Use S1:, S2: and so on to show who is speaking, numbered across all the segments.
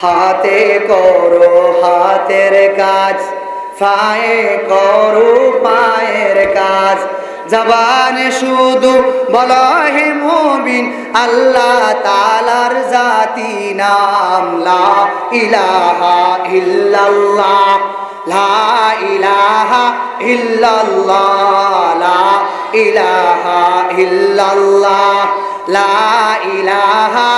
S1: হাতে করো হাতের কাজ, পায়ে করো পায়ের কাজ, জবানে শুধু বলো হে মুমিন আল্লাহ তাআলার জাতি নাম লা ইলাহা ইল্লাল্লাহ, লা ইলাহা ইল্লাল্লাহ, লা ইলাহা ইল্লাল্লাহ, লা ইলাহা।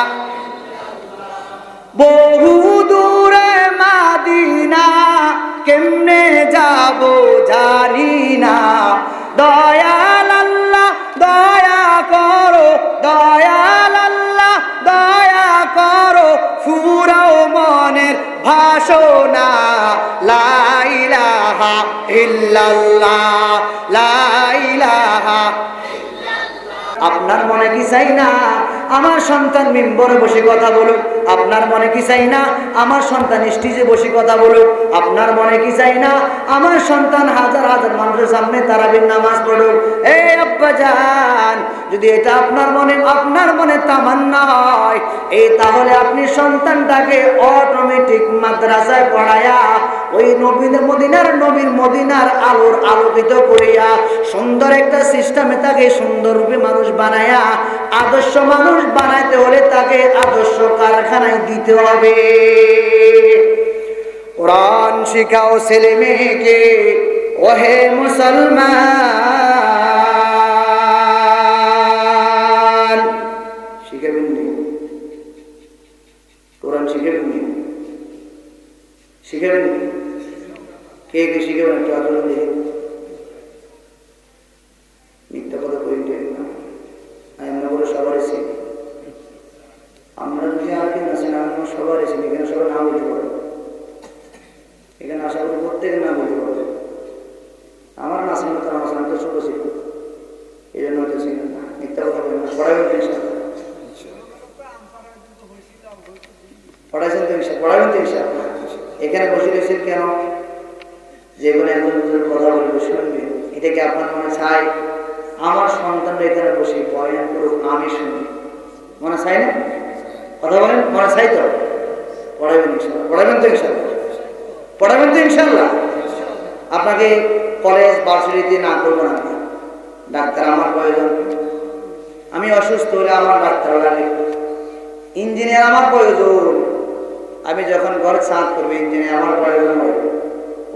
S1: বহু দূরে মাদিনা কেমনে যাব জানি না, দয়াল আল্লাহ দয়া করো, দয়াল আল্লাহ দয়া করো, ফুরাও মনের ভাষণা লা ইলাহা ইল্লাল্লাহ, লা ইলাহা। আপনার মনে কি চাই না আমার সন্তান মিম্বরে বসে কথা বলুক? আপনার মনে কি চাই না আমার সন্তান স্টেজে বসে কথা বলুক? আপনার মনে কি চাই না আমার সন্তান হাজার হাজার মানুষের সামনে তারাবির নামাজ পড়ুক? এই আব্বা জান, যদি এটা আপনার মনে তামান্না হয়, এই তাহলে আপনি সন্তানটাকে অটোমেটিক মাদ্রাসায় পড়ায়া ওই মদিনার আলোর আলোকিত করিয়া সুন্দর একটা সিস্টেমে তাকে সুন্দর রূপে মানুষ বানায়া আদর্শ মানুষ বানাইতে হলে তাকে আদর্শ কারখানায় দিতে হবে। কোরআন শিখাও ছেলে মেয়েকে, ওহে মুসলমান। শিখাবেন নি? কোরআন শিখাবেন নি? শিখাবেন নি? কে কে শিখাবেন একটু আচরণ দেখে। মিথ্যা কথা কই না, আমরা বলে সবার এসে, আমরা যদি আর কেন আছেন আমরা সবার এসে, এখানে সবাই না বলতে পারবো, এখানে আশা করি প্রত্যেকে না বলতে পারবে। আমার না আসেন তার আমার সামনে তো ছোট ছিল, এই জন্য হয়তো ছিলেন না। মিথ্যা কথা বলেন না, পড়াবেন তো ইনশাআল্লাহ, পড়াইছেন তো ইনশাআল্লাহ, পড়াবেন তো ইনশাআল্লাহ। এখানে বসে রয়েছেন কেন? যে কোনো একজন দুজন কথা বলবে, শুনবে, এটা কি আপনার মনে চাই আমার সন্তানরা এখানে বসে বয়ান করুক, আমি শুনি? মনে চাই না? কথা বলেন, মনে চাই তো? পড়াবেন ইনশাআল্লাহ, পড়াবেন তো ইনশাআল্লাহ, পড়াবেন তো ইনশাআল্লাহ। আপনাকে কলেজ ভার্সিটিতে না করবো না, ডাক্তার আমার প্রয়োজন, আমি অসুস্থ হলে আমার ডাক্তার লাগে, ইঞ্জিনিয়ার আমার প্রয়োজন, আমি যখন ঘর ছাদ করবো ইঞ্জিনিয়ার আমার প্রয়োজন হয়,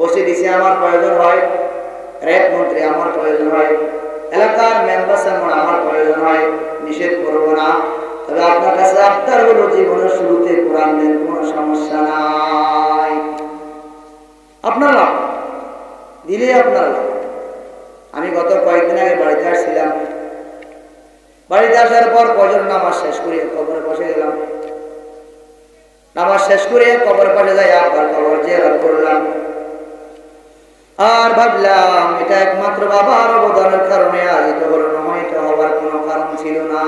S1: ওসিডিসি আমার প্রয়োজন হয়, রেড মন্ত্রী আমার প্রয়োজন হয়, এলাকার মেম্বার আমার প্রয়োজন হয়। নিষেধ করবো না, তবে আপনার কাছে আবদার হলো জীবনের শুরুতে কোরআন দেন, কোনো সমস্যা নাই, আপনারা দিলে আপনারা। আমি গত কয়েকদিন আগে বাড়িতে আসছিলাম, বাড়িতে আসার পর ফজর নামাজ শেষ করে কবরের পাশে গেলাম, নামাজ শেষ করে কবরের পাশে যাই আবার কবর জিয়ারত করলাম, আর ভাবলাম এটা একমাত্র বাবার অবদানের কারণে আজ এটা হলো, নয় এটা হওয়ার কোনো কারণ ছিল না।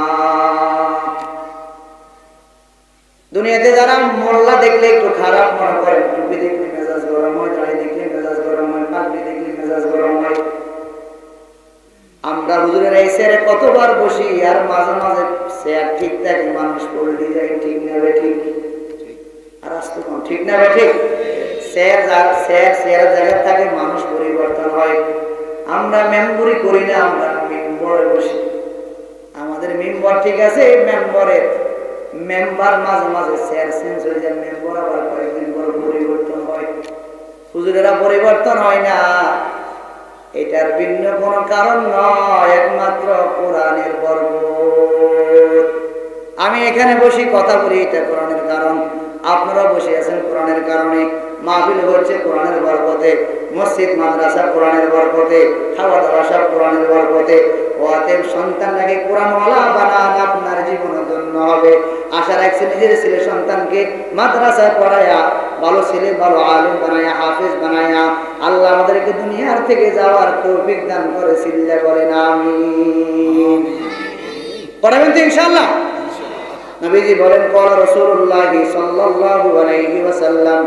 S1: দুনিয়াতে যারা মোল্লা দেখলে একটু খারাপ মনে করেন, টুপি দেখলে মেজাজ গরম হয়, দাড়ি দেখলে মেজাজ গরম হয়, পাগড়ি দেখলে মেজাজ গরম হয়, আমরা হুজুরের এই চেয়ারে কতবার বসি, আর মাঝে মাঝে চেয়ার ঠিক থাকে, মানুষ পল্টি যায়, ঠিক নেবে ঠিক, আর আসতে কম ঠিক নেবে ঠিক, চেয়ার জায়গা থাকে, মানুষ পরিবর্তন হয়। আমরা মেম্বরি করি না, আমরা মেম্বরে বসি, আমাদের মেম্বার ঠিক আছে, মেম্বার মাঝে মাঝে চেয়ার চেঞ্জ হয়ে যায়, মেম্বার আবার কয়েকদিন পর পরিবর্তন হয়, হুজুরেরা পরিবর্তন হয় না। এটার ভিন্ন কোনো কারণ নয়, একমাত্র কোরআনের বরকত। আমি এখানে বসি কথা বলি, এটা কোরআনের কারণ, আপনারা বসে আছেন কোরআনের কারণে, মাহফিল হচ্ছে কোরআনের বরকতে, মসজিদ মাদ্রাসা কোরআনের বরকতে, খাওয়া দাওয়া সব কোরআনের বরকতে। অতএব সন্তানটাকে কোরআনওয়ালা বানান, আপনার জীবনের জন্য হবে। আশা রাখছে নিজের ছেলে সন্তানকে মাদ্রাসায় পড়ায়া ভালো ছেলে, ভালো আলেম বানায়া, হাফেজ বানায়া আল্লাহ আমাদেরকে দুনিয়ার থেকে যাওয়ার তৌফিক দান করে, সিল্লা বলেন আমিন। পড়াবেন তো ইনশাআল্লাহ? নবীজি বলেন, ক্বালা রাসূলুল্লাহ সাল্লাল্লাহু আলাইহি ওয়াসাল্লাম,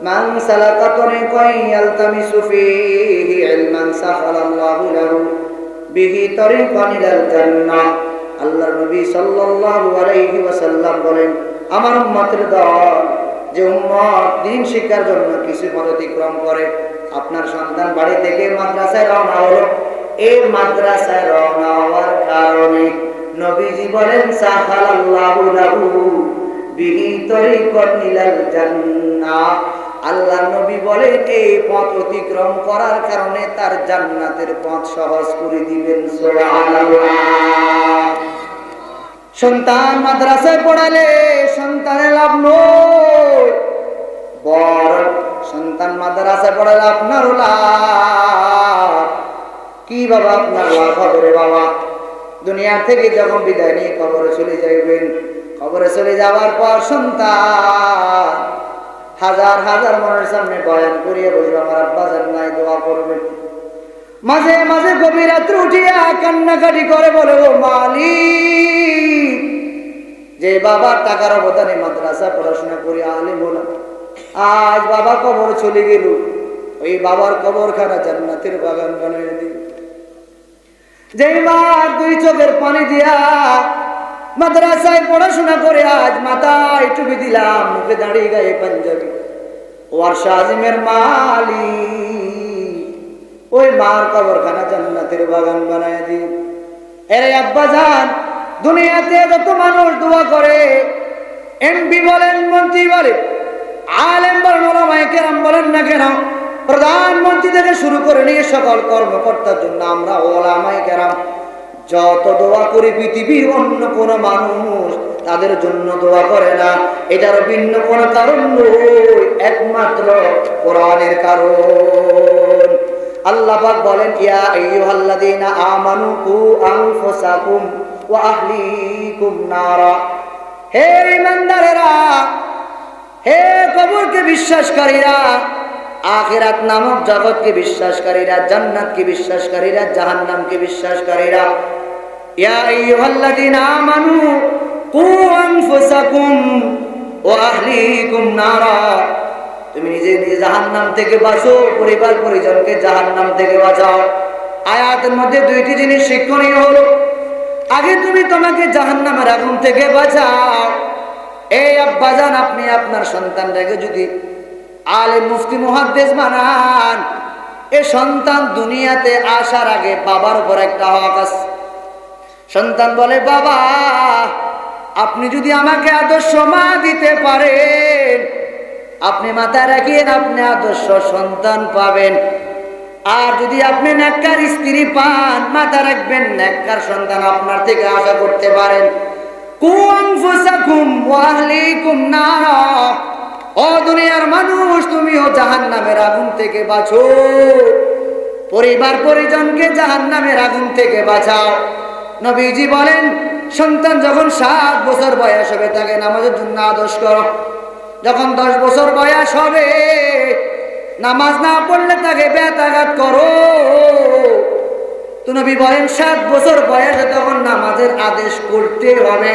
S1: মান সালাকা তরিকান ইয়ালতামিসু ফীহি ইলমান সাহালাল্লাহু লাহু বিহি তরিকান ইলাল জান্নাহ। আল্লাহর নবী সাল্লাল্লাহু আলাইহি ওয়াসাল্লাম বলেন, আমার উম্মতের দল যে উম্মত দিন শিক্ষার জন্য কিছু পথ অতিক্রম করে। আপনার সন্তান বাড়ি থেকে মাদ্রাসায় রওনা হলো, এই মাদ্রাসায় রওনা হওয়ার কারণে নবীজি বলেন সাহালাল্লাহু লাহু বিহি তরিকান ইলাল জান্নাহ। আল্লাহ নবী বলেন এই পথ অতিক্রম করার কারণে তার জান্নাতের পথ সহজ করে দিবেন। সুবহানাল্লাহ। সন্তান মাদ্রাসায় পড়ালে সন্তানের লাভ নয়, বড় সন্তান মাদ্রাসায় পড়ালে আপনার লাভ। কি বাবা আপনার লাভ হবে রে বাবা? দুনিয়া থেকে যখন বিদায় নিয়ে কবরে চলে যাইবেন, কবরে চলে যাওয়ার পর সন্তান হাজার হাজার মনের সামনে বয়ান করিয়ে বসবে, আমার আব্বা জান্নাতে দোয়া করবেন। মাঝে মাঝে গভীর রাত্রে উঠিয়া কান্নাকাটি করে বলে, ও মালিক, যে বাবার টাকার অবদানে মাদ্রাসা পড়াশোনা করে আলিম হলাম, আজ বাবা কবর চলে গেল, ওই বাবার কবরখানা জান্নাতের বাগান বানিয়ে দিল। যেই মা দুই চোখের পানি দিয়া মাদ্রাসায় পড়াশোনা করে আজ মাথায় টুপি দিলাম, মুখে দাঁড়িয়ে গায়ে পাঞ্জাবি, ওয়ারশা আজিমের মালিক, ওই মার কবরখানা জান্নাতের বাগান বানায় দিন। এরে আব্বা জান, দুনিয়াতে যত মানুষ দোয়া করে, এমপি বলেন, মন্ত্রী বলেন, আলেম বলেন, ওলামায়ে কেরাম বলেন না কেন, প্রধানমন্ত্রী থেকে শুরু করে নিয়ে সকল কর্মকর্তার জন্য আমরা ওলামায়ে কেরাম যত দোয়া করি, পৃথিবীর অন্য কোন মানুষ তাদের জন্য দোয়া করে না। এটার ভিন্ন কোন কারণ নয়, একমাত্র কোরআনের কারণ। আল্লাহ পাক বলেন, ইয়া আইয়ুহাল্লাযীনা আমানু কু আনফুসাকুম ওয়া আহলিকুম নারা। হে ঈমানদারেরা, হে কবরকে বিশ্বাসকারীরা, আখিরাত নামক জগৎকে বিশ্বাসকারীরা, জান্নাতকে বিশ্বাসকারীরা, জাহান্নামকে বিশ্বাসকারীরা, ইয়া আইয়ুহাল্লাযীনা আমানু কু আনফুসাকুম ওয়া আহলিকুম নারা। তুমি নিজে নিজে জাহান্নাম থেকে বাঁচো, পরিবার পরিজনকে জাহান্নাম থেকে বাঁচাও। আয়াতের মধ্যে দুইটি জিনিস শিক্ষণীয় হলো, আগে তুমি তোমাকে জাহান্নামের আগুন থেকে বাঁচাও। এই আব্বাজান, আপনি আপনার সন্তানটাকে যদি আলেম মুফতি মুহাদ্দিস বানান, এ সন্তান দুনিয়াতে আসার আগে বাবার উপর একটা হক আছে। সন্তান বলে, বাবা আপনি যদি আমাকে আদর্শ মা দিতে পারেন, আপনি মাথায় রাখিয়েন, আপনি আদর্শ সন্তান পাবেন। আর যদি আপনি নেককার স্ত্রী পান, মাথা রাখবেন নেককার সন্তান আপনার থেকে আশা করতে পারেন। কু আনফুসাকুম ওয়া আহলিকুম নারা। ও দুনিয়ার মানুষ, তুমিও জাহান্নামের আগুন থেকে বাঁচো, পরিবার পরিজনকে জাহান্নামের আগুন থেকে বাঁচাও। নবীজি বলেন, সন্তান যখন 7 বছর বয়স হবে তাকে নামাজের জন্য আদেশ করো। যখন 10 বছর বয়স হবে, নামাজ না পড়লে তাকে বেতাঘাত করো। তো নবী বলেন 7 বছর বয়সে তখন নামাজের আদেশ করতে হবে।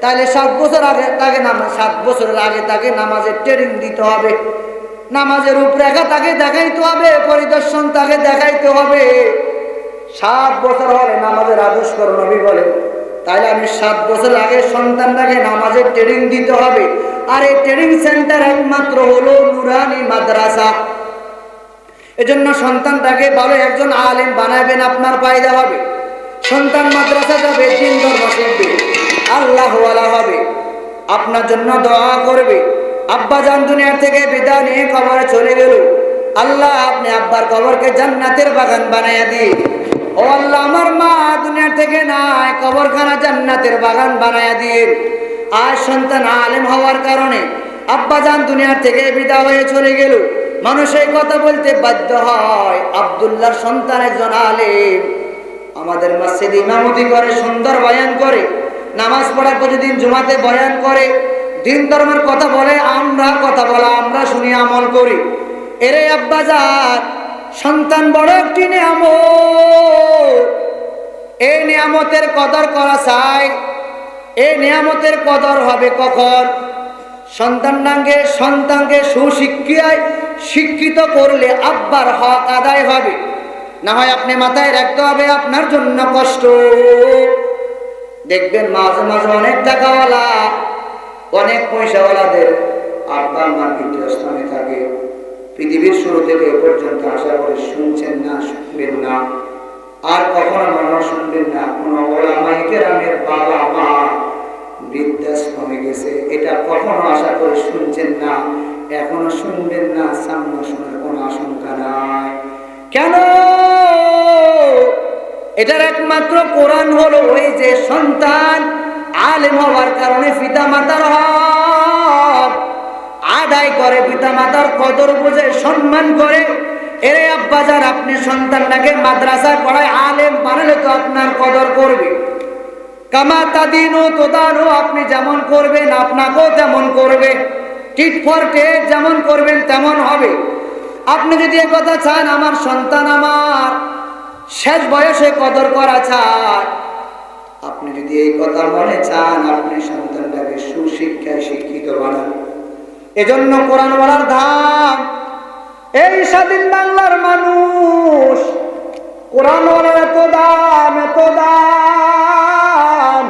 S1: তাহলে 7 বছর আগে তাকে 7 বছরের আগে তাকে নামাজের ট্রেনিং দিতে হবে, নামাজের রূপরেখা তাকে দেখাইতে হবে, পরিদর্শন তাকে দেখাইতে হবে। 7 বছর হলে নামাজের আদেশ করো নবী বলেন। তাহলে আমি 7 বছর আগে সন্তানটাকে নামাজের ট্রেনিং দিতে হবে। আর এই ট্রেনিং সেন্টার একমাত্র হলো নুরানি মাদ্রাসা। এজন্য সন্তানটাকে ভালো একজন আলেম বানাবেন, আপনার ফায়দা হবে। সন্তান মাদ্রাসা যাবে, দিন ধর্ম শিখবে, আল্লাহওয়ালা হবে, আপনার জন্য দোয়া করবে। আব্বা জান দুনিয়ার থেকে বিদায় নিয়ে কবরে চলে গেল, আল্লাহ আপনি আব্বার কবরকে জান্নাতের বাগান বানাইয়া দিন। ও আল্লাহ, আমার মা দুনিয়ার থেকে নাই, কবরখানা জান্নাতের বাগান বানাইয়া দিন। আর সন্তান আলেম হওয়ার কারণে আব্বা জান দুনিয়ার থেকে বিদায় হয়ে চলে গেল, মানুষ এই কথা বলতে বাধ্য হয়, আব্দুল্লাহর সন্তান একজন আলেম, আমাদের মসজিদে ইমামতি করে, সুন্দর বয়ান করে, নামাজ পড়ার প্রতিদিন জুমাতে বয়ান করে, দিন ধর্মের কথা বলে, আমরা কথা বলা আমরা শুনি, আমল করি। এরে আব্বাজান, সন্তান বড় একটি নিয়ামত। এই নিয়ামতের কদর করা চাই। এই নিয়ামতের কদর হবে কখন? সন্তানকে শিক্ষিত করলে আব্বার হক আদায় হবে। না হয় আপনি মাথায় রাখতে হবে আপনার জন্য কষ্ট। দেখবেন মাঝে মাঝে অনেক টাকাওয়ালা, অনেক পয়সাওয়ালাদের আব্বা আম্মার বৃদ্ধাশ্রমে থাকে, পৃথিবীর শুরু থেকে এ পর্যন্ত আশা করে শুনছেন না, শুনবেন না, আর কখনো মনে শুনবেন না কোন ওলামায়ে কেরামের বাবা মা বৃদ্ধাশ্রমে গেছে, এটা কখনো আশা করে শুনছেন না, এখনো শুনবেন না, সামনে শোনার কোনো আশঙ্কা নাই। কেন? এটার একমাত্র কোরআন হলো ওই যে সন্তান আলেম হওয়ার কারণে পিতা মাতার হক আদায় করে, পিতা মাতার কদর বুঝে, সম্মান করে। এরে আব্বাজান, আপনি সন্তানটাকে মাদ্রাসায় পড়ায় আলেম বানালে তো আপনার কদর করবে। কামা তাদিনু তোদানু, আপনি যেমন করবেন আপনাকেও তেমন করবে। টিট ফর টেট যেমন করবেন তেমন হবে। আপনি যদি এ কথা চান আমার সন্তান আমার শেষ বয়সে কদর করা চান, আপনি যদি এই কথা মনে চান, আপনি সন্তানটাকে সুশিক্ষায় শিক্ষিত বানান। এজন্য কোরআন পড়ার ধাম। এই স্বাধীন বাংলার মানুষ কোরআন পড়ার এত দাম, এত দাম।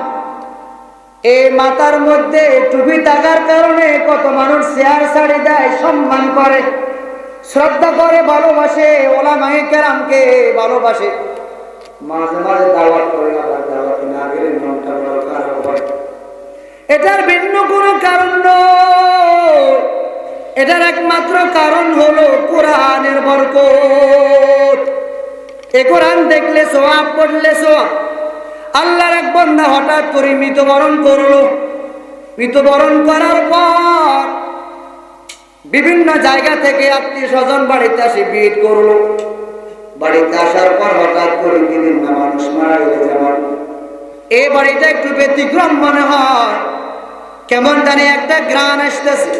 S1: এই মাথার মধ্যে টুপি থাকার কারণে কত মানুষ চেয়ার ছাড়ি দেয়, সম্মান করে, শ্রদ্ধা করে, ভালোবাসে, ওলামায়ে কেরামকে ভালোবাসে। মাঝে মাঝে দাওয়াত করে, আবার দাওয়াত না গেলে মনটা বড় খারাপ হয়। এটার ভিন্ন কোনো কারণ নয়, এটার একমাত্র কারণ হলো কোরআনের বরকত। এই কোরআন দেখলে সওয়াব, পড়লে সওয়াব। আল্লাহর এক বান্দা হঠাৎ করে মৃত্যুবরণ করলো। মৃত্যুবরণ করার পর বিভিন্ন জায়গা থেকে আত্মীয় স্বজন বাড়িতে আসে ভিড় করলো। বাড়িতে আসার পর হঠাৎ করে বিভিন্ন মানুষ মারা গেলে, যেমন এই বাড়িটা একটু ব্যতিক্রম মনে হয়, কেমন জানি একটা গ্রান আসতেছে।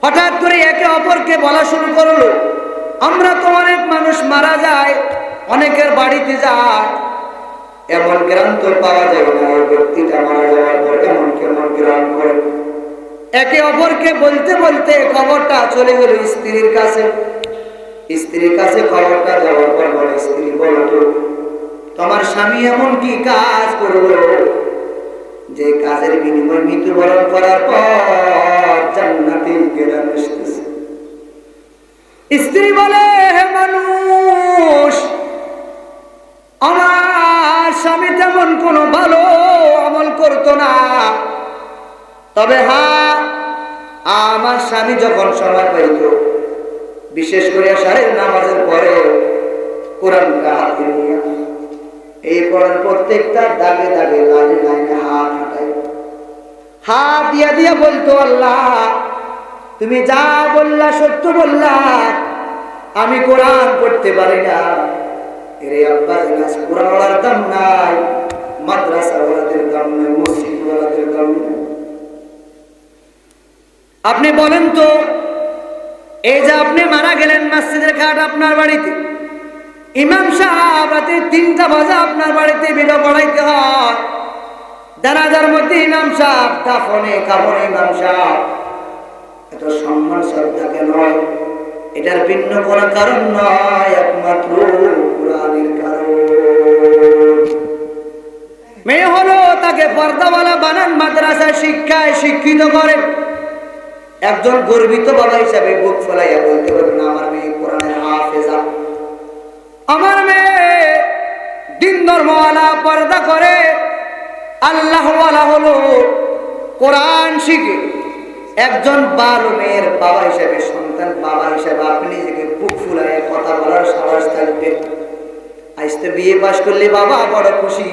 S1: হঠাৎ করে একে অপরকে বলা শুরু করলো, আমরা তো অনেক মানুষ মারা যায়, অনেকের বাড়িতে যায়, এমন গ্রান তো পাওয়া যাবে না। ওই ব্যক্তিটা মারা যাওয়ার পর কেমন কেমন গ্রান করে। একে অপরকে বলতে বলতে খবরটা চলে গেল স্ত্রীর কাছে। স্ত্রীর কাছে খবরটা যাওয়ার পর বলে, স্ত্রী বলো তো তোমার স্বামী এমন কি কাজ করলো যে কাজের বিনিময়ে মৃত্যুবরণ করার পর জান্নাতে গেলাম আসতেছে। স্ত্রী বলে, হে মানুষ, আমার স্বামী তেমন কোনো ভালো আমল করতো না, তবে হ্যাঁ আমার স্বামী যখন সময় পাইত, বিশেষ করে আশারের নামাজের পরে কোরআনটা হাতে নিয়ে এই কোরআন প্রত্যেকটা দাগে দাগে লাইনে লাইনে হাত হাঁটাই, হাত দিয়া দিয়া বলতো, আল্লাহ তুমি যা বললা সত্য বললা, আমি কোরআন পড়তে পারি না। এরে আব্বা জানাস, কোরআন ওয়ালার দাম নাই, মাদ্রাসা ওয়ালাদের দাম নাই, মসজিদ ওয়ালাদের দাম নাই। আপনি বলেন তো, এই যে আপনি মারা গেলেন, মসজিদের ঘাট আপনার বাড়িতে, ইমাম সাহেব রাতে 3টা বাজে আপনার বাড়িতে বিদা পড়াইতে হয়, জানাজার মধ্যে ইমাম সাহেব, দাফনে কাফনে ইমাম সাহেব, এত সম্মান শ্রদ্ধা কেন? এটার ভিন্ন কোনো কারণ নয়, একমাত্র কোরআনের কারণ। মেয়ে হলো তাকে পর্দাওয়ালা বানান, মাদ্রাসা শিক্ষায় শিক্ষিত করেন। একজন গর্বিত বাবা হিসাবে বুক ফেলাইয়া বলতে পারবেন, আমার মেয়ে কোরআনের হাফেজা, আমার মেয়ে দিন ধর্মওয়ালা, পর্দা করে, আল্লাহওয়ালা হলো, কোরআন শিখে। একজন ভালো মেয়ের বাবা হিসাবে, সন্তান বাবা হিসাবে আপনি নিজেকে বুক ফুলাইয়া কথা বলার সাহস থাকবে। আজ তো বিয়ে পাশ করলে বাবা বড় খুশি,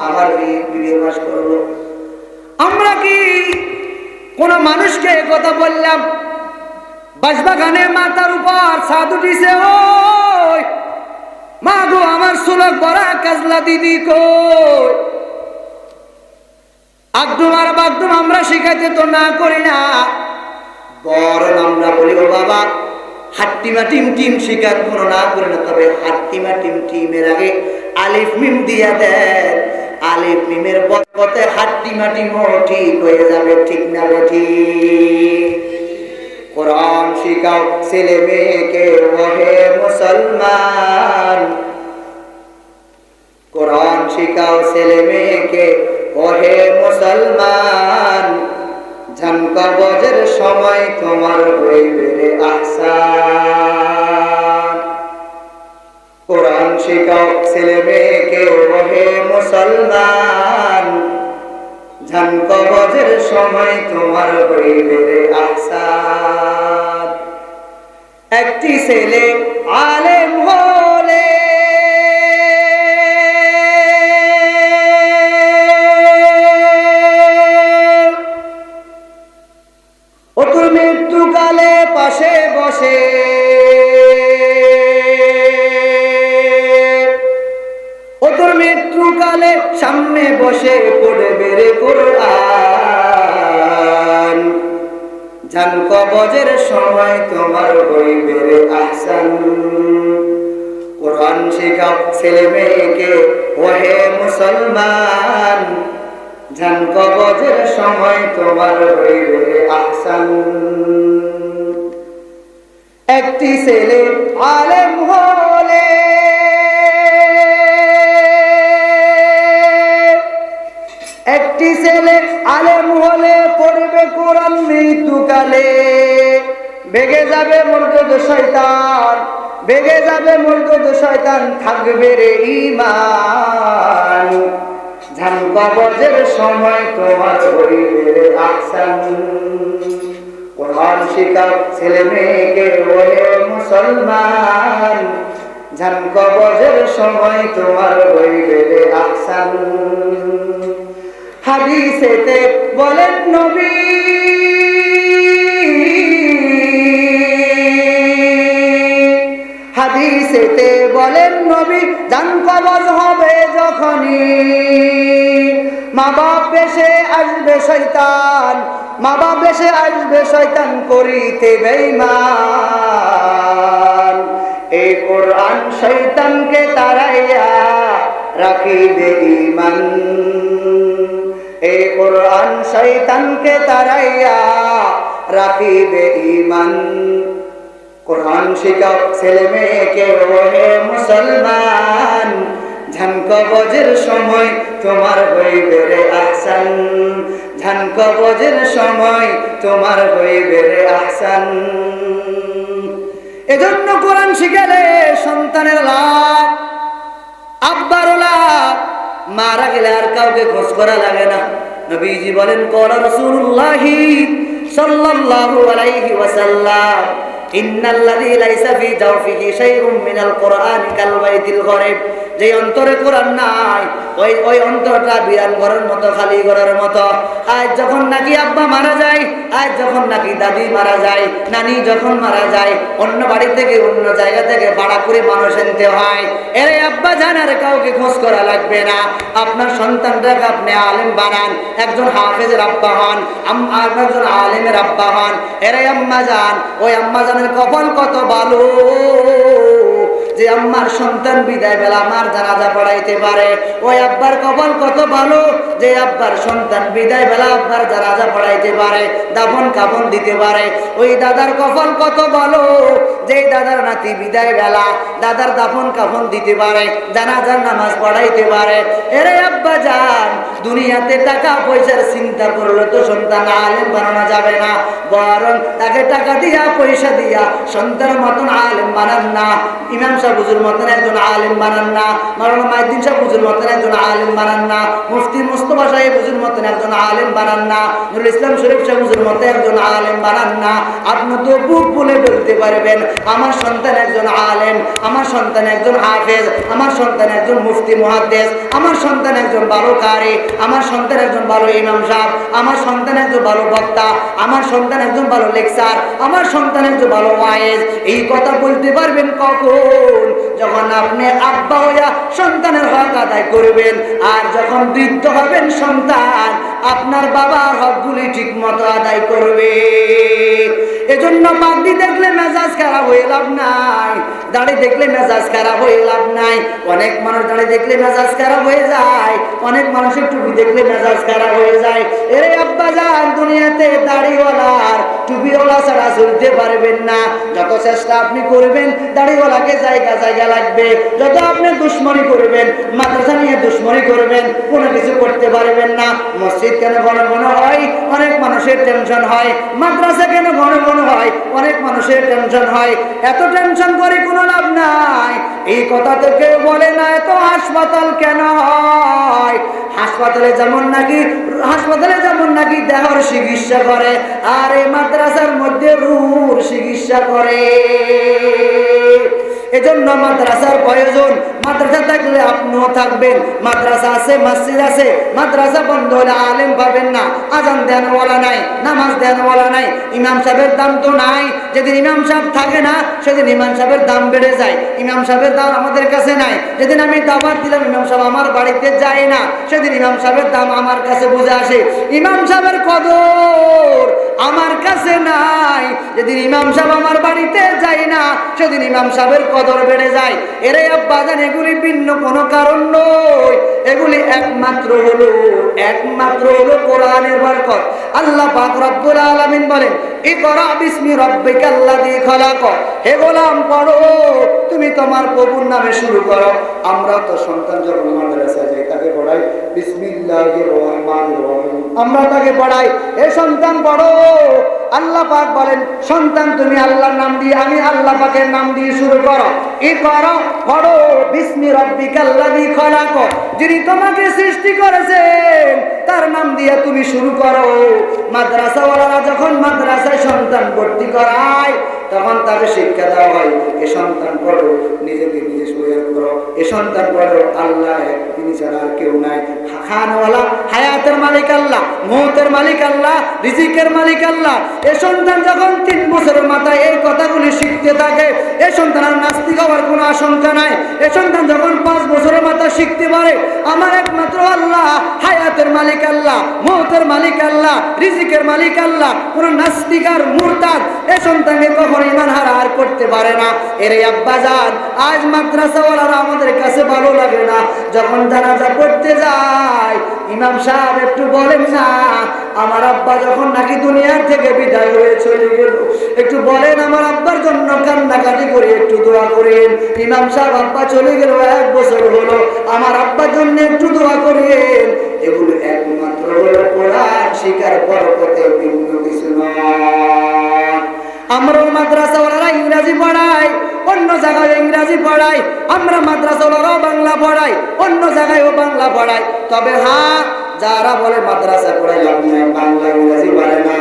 S1: আমার মেয়ে বিয়ে পাশ করলো। আমরা কি কোন মানুষকে কথা বললাম, বাঁশবাগানে মাথার উপর ছাদ উঠিছে, ওই মা গো আমার সুলক বড়া কাজলা দিদি কই, আকদুম আর বাগদুম আমরা শিখাইতে তো না করি না, বরং আমরা বলি, ও বাবা হাট্টিমা টিম টিম শিকার কোনো না করি না, তবে হাট্টিমা টিম টিমের আগে আলিফ মিম দিয়া দেন, আলিফ মিমের বরকতে হাট্টিমা টিমও ঠিক হয়ে যাবে, ঠিক না ঠিক? কোরআন শিখাও ছেলে মেয়েকে, ওহে মুসলমান, কোরআন শিখাও ছেলে মেয়েকে, ওহে মুসলমান, জান কবজের সময় তোমার হইবে রে আহসান। কোরআন শিখাও ছেলে মেয়েকে ওহে মুসলমান, জান কবজের সময় তোমার হইবে রে আহসান। একটি ছেলে আলেম হলে অতুল মৃত্যুকালে পাশে বসে অতুল মৃত্যুকালে সামনে বসে পড়বে রে কোরআন, জান কবজের সময় তোমার হইবে রে আহসান। কোরআন শিখাও ছেলে মেয়েকে ওহে মুসলমান, জান কবজের সময় তোমার হইবে রে আহসান। একটি ছেলে আলেম হলে একটি ছেলে আলেম হলে পড়বে কোরআন মৃত্যুকালে ভেগে যাবে মরদুদ শয়তান, ভেগে যাবে মরদুদ শয়তান, থাকবে রে ঈমান, জান কবজের সময় তোমার হইবে রে আহসান। কোরআন শিখাও ছেলে মেয়েকে ওহে মুসলমান, জান কবজের সময় তোমার হইবে রে আহসান। হাদিসেতে বলেন নবী, হাদিসেতে বলেন নবী, জান কবজ হবে যখনই মা বাপ বেশে আসবে শয়তান, মা বাপ বেশে আসবে শয়তান করিতে বেঈমান। এই কোরআন শয়তানকে তাড়াইয়া রাখিবে ঈমান, এই কোরআন শয়তানকে তাড়াইয়া রাখিবে ঈমান। কোরআন শিখাও ছেলে মেয়েকে ওহে মুসলমান, জান কবজের সময় তোমার হইবে রে আহসান, জান কবজের সময় তোমার হইবে রে আহসান। এজন্য কোরআন শিখালে সন্তানের লাভ, আব্বার লাভ, মারা গেলে আর কাউকে খোঁজ করা লাগে না। নবীজি বলেন ক্বালা রাসূলুল্লাহি সাল্লাল্লাহু আলাইহি ওয়াসাল্লাম, ইন্নাল্লাযী লাইসা ফী জাওফিহি শাইউম মিনাল কুরআনি কাল বাইতিল গরিব, যে অন্তরে কোরআন নাই ওই অন্তরটা বিরান ঘরের মতো, খালি ঘরের মতো। আজ যখন নাকি আব্বা মারা যায়, আজ যখন নাকি দাদি মারা যায়, নানি যখন মারা যায়, অন্য বাড়ি থেকে অন্য জায়গা থেকে ভাড়া করে মানুষ আনতে হয়। এরে আব্বা জান আর কাউকে খোঁজ করা লাগবে না, আপনার সন্তানটাকে আপনি আলেম বানান, একজন হাফেজের আব্বা হন, একজন আলেমের আব্বা হন। এরে আম্মা জান, ওই আম্মা জানের কপাল কত ভালো যে আম্মার সন্তান বিদায় বেলা আমার জানাজা পড়াইতে পারে। ওই আব্বার কপাল কত ভালো যে আব্বার সন্তান বিদায় বেলা আব্বার জানাজা পড়াইতে পারে, দাফন কাফন দিতে পারে। ওই দাদার কপাল কত ভালো যে দাদার নাতি বিদায় বেলা দাদার দাফন কাফন দিতে পারে, জানাজার নামাজ পড়াইতে পারে। এরে আব্বা জান, দুনিয়াতে টাকা পয়সার চিন্তা করলে তো সন্তান আলেম বানানো যাবে না, বরং তাকে টাকা দিয়া পয়সা দিয়া সন্তানের মতন আলেম বানান না। ইমাম সাহেব হুজুর মতন একজন আলেম বানান না, মাওলানা মাইদ্দিন সাহেব হুজুর মতন একজন আলেম বানান না, মুফতি মুস্তাফা সাহেব হুজুর মতন একজন আলেম বানান না, নুরুল ইসলাম শরীফ সাহেব হুজুর মতন একজন আলেম বানান না। আপনি তো বুক বলে বলতে পারবেন আমার সন্তান একজন আলেম, আমার সন্তান একজন হাফেজ, আমার সন্তান একজন মুফতি মুহাদ্দিস, আমার সন্তান একজন ভালো কারি, আমার সন্তান একজন ভালো ইমাম সাহেব, আমার সন্তান একজন ভালো বক্তা, আমার সন্তান একজন ভালো লেকচার, আমার সন্তান একজন ভালো ওয়াইজ। এই কথা বলতে পারবেন কখন? যখন আপনি আব্বা হইয়া সন্তানের হক আদায় করবেন, আর যখন বৃদ্ধ হবেন সন্তান আপনার বাবার হকগুলি ঠিক মতো আদায় করবে। এজন্য পাগড়ি দেখলে মেজাজ খারাপ হয়ে লাভ নাই, দাড়ি দেখলে মেজাজ খারাপ হয়ে লাভ নাই। অনেক মানুষ দাড়ি দেখলে মেজাজ খারাপ হয়ে যায়, অনেক মানুষের টুপি দেখলে মেজাজ খারাপ হয়ে যায়। এরে আব্বা জান, দুনিয়াতে দাড়িওয়ালার টুপিওয়ালা ছাড়া চলতে পারবেন না। যত চেষ্টা আপনি করবেন দাড়িওয়ালাকে জায়গা জায়গা লাগবে। যত আপনি দুশ্মনী করবেন, মাদ্রাসা নিয়ে দুশ্মনী করবেন, কোনো কিছু করতে পারবেন না। মসজিদ কেন ঘন ঘন হয়? অনেক মানুষের টেনশন হয়। মাদ্রাসা কেন ঘন ঘন হয়? অনেক মানুষের টেনশন হয়। এত টেনশন করে কোনো লাভ নাই। এই কথা তো কেউ বলে না এত হাসপাতাল কেন হয়। হাসপাতালে যেমন নাকি দেহর চিকিৎসা করে, আর এই মাদ্রাসার মধ্যে রূহর চিকিৎসা করে। এজন্য মাদ্রাসার প্রয়োজন। মাদ্রাসা থাকলে আপনিও থাকবেন। মাদ্রাসা আছে, মসজিদ আছে, মাদ্রাসা বন্ধ হলে আলেম পাবেন না। আজান দেনওয়ালা নাই, নামাজ দেনওয়ালা নাই, ইমাম সাহেবের দাম তো নাই। যেদিন ইমাম সাহেব থাকে না সেদিন ইমাম সাহেবের দাম বেড়ে যায়। ইমাম সাহেবের দাম আমাদের কাছে নাই। যেদিন আমি দাওয়াত দিলাম ইমাম সাহেব আমার বাড়িতে যায় না, সেদিন ইমাম সাহেবের দাম আমার কাছে বুঝে আসে। ইমাম সাহেবের কদর আমার কাছে নাই। যেদিন ইমাম সাহেব আমার বাড়িতে যায় না সেদিন ইমাম সাহেবের কদর বেড়ে যায়। এরে আব্বাজান, এগুলি ভিন্ন কোনো কারণ নয়। এগুলি একমাত্র হলো কোরআনের বরকত। আল্লাহ পাক রব্বুল আলামিন বলেন, ইকরা বিসমি রাব্বিকাল্লাযী খলাক। হে গোলাম পড়ো, তুমি তোমার প্রভুর নামে শুরু করো। আমরা তো সন্তান যখন মাদ্রাসায় যাই তাকে পড়াই বিসমিল্লাহির রহমানির রহিম, আমরা তাকে পড়াই এ সন্তান পড়ো। আল্লাহ পাক বলেন, সন্তান তুমি আল্লাহর নাম দিয়ে, আমি আল্লাহ পাকের নাম দিয়ে শুরু করো। ইকরা পড়ো বিসমি রাব্বিকাল্লাযী খলাক, যিনি তোমাকে সৃষ্টি করেছেন তার নাম দিয়ে তুমি শুরু করো। মাদ্রাসাওয়ালারা যখন মাদ্রাসায় সন্তান ভর্তি করায় তখন তাকে শিক্ষা দেওয়া হয়, এ সন্তান পড়ো, নিজেকে নিজে শুয়ে করো, এ সন্তান পড়ো, আল্লাহ এক, তিনি ছাড়া আর কেউ নাই। খানওয়ালা, হায়াতের মালিক আল্লাহ, মৌতের মালিক আল্লাহ, রিজিকের মালিক আল্লাহ। এ সন্তান যখন 3 বছরের মাথায় এই কথাগুলি শিখতে থাকে, এ সন্তান আর নাস্তিক হওয়ার কোনো আশঙ্কা নাই। এ সন্তান যখন 5 বছরের মাথায় শিখতে পারে আমার একমাত্র আল্লাহ হায়াতের মালিক আল্লাহ, মৌতের মালিক আল্লাহ, রিজিকের মালিক আল্লাহ, কোন নাস্তিক আর মুরতাদ এ সন্তানকে কখনো ঈমান হারা আর করতে পারে না। এরে আব্বাজান, আজ মাদ্রাসাওয়ালারা আমাদের কাছে ভালো লাগে না। যখন জানাজা পড়তে যায় ইমাম সাহেব একটু বলেন না, আমার আব্বা যখন নাকি দুনিয়ার থেকে বিদায় হয়ে চলে গেল, একটু বলেন আমার আব্বার জন্য কান্নাকাটি করে একটু দোয়া করেন। ইমাম সাহেব আব্বা চলে গেল 1 বছর হলো, আমার আব্বার জন্য একটু দোয়া করেন। এগুলো একমাত্র হলো কোরআন শিকার বরকতে, ভিন্ন কিছু নয়। আমরাও মাদ্রাসাওয়ালারা ইংরেজি পড়াই, অন্য জায়গায় ইংরেজি পড়াই। আমরা মাদ্রাসাওয়ালারাও বাংলা পড়াই, অন্য জায়গায়ও বাংলা পড়াই। তবে হ্যাঁ, যারা বলে মাদ্রাসা পড়াই লাভ নাই, বাংলা ইংরেজি পারে না,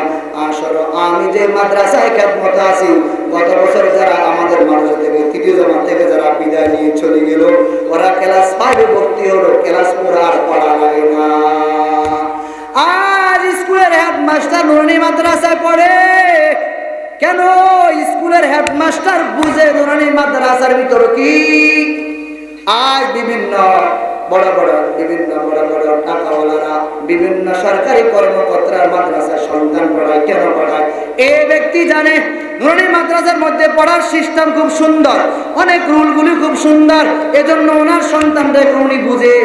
S1: আসলে আমি যে মাদ্রাসায় খেদমত আছি, গত বছর যারা আমাদের মানুষ থেকে 3য় জমাত থেকে যারা বিদায় নিয়ে চলে গেল, ওরা ক্লাস 5-এ ভর্তি হলো, ক্লাস 4 আর পড়া লাগে না। আজ স্কুলের হেডমাস্টার নুরানি মাদ্রাসায় পড়ে কেন? স্কুলের হেডমাস্টার বুঝে নুরানি মাদ্রাসার ভিতর কি। আজ বিভিন্ন বড় বড় টাকাওয়ালারা, বিভিন্ন সরকারি কর্মকর্তারা মাদ্রাসার সন্তান পড়ায়। কেন পড়ায়? এই ব্যক্তি জানে নুরানি মাদ্রাসার মধ্যে পড়ার সিস্টেম খুব সুন্দর, অনেক রুলগুলি খুব সুন্দর, এজন্য ওনার সন্তানটাকে উনি বুঝে।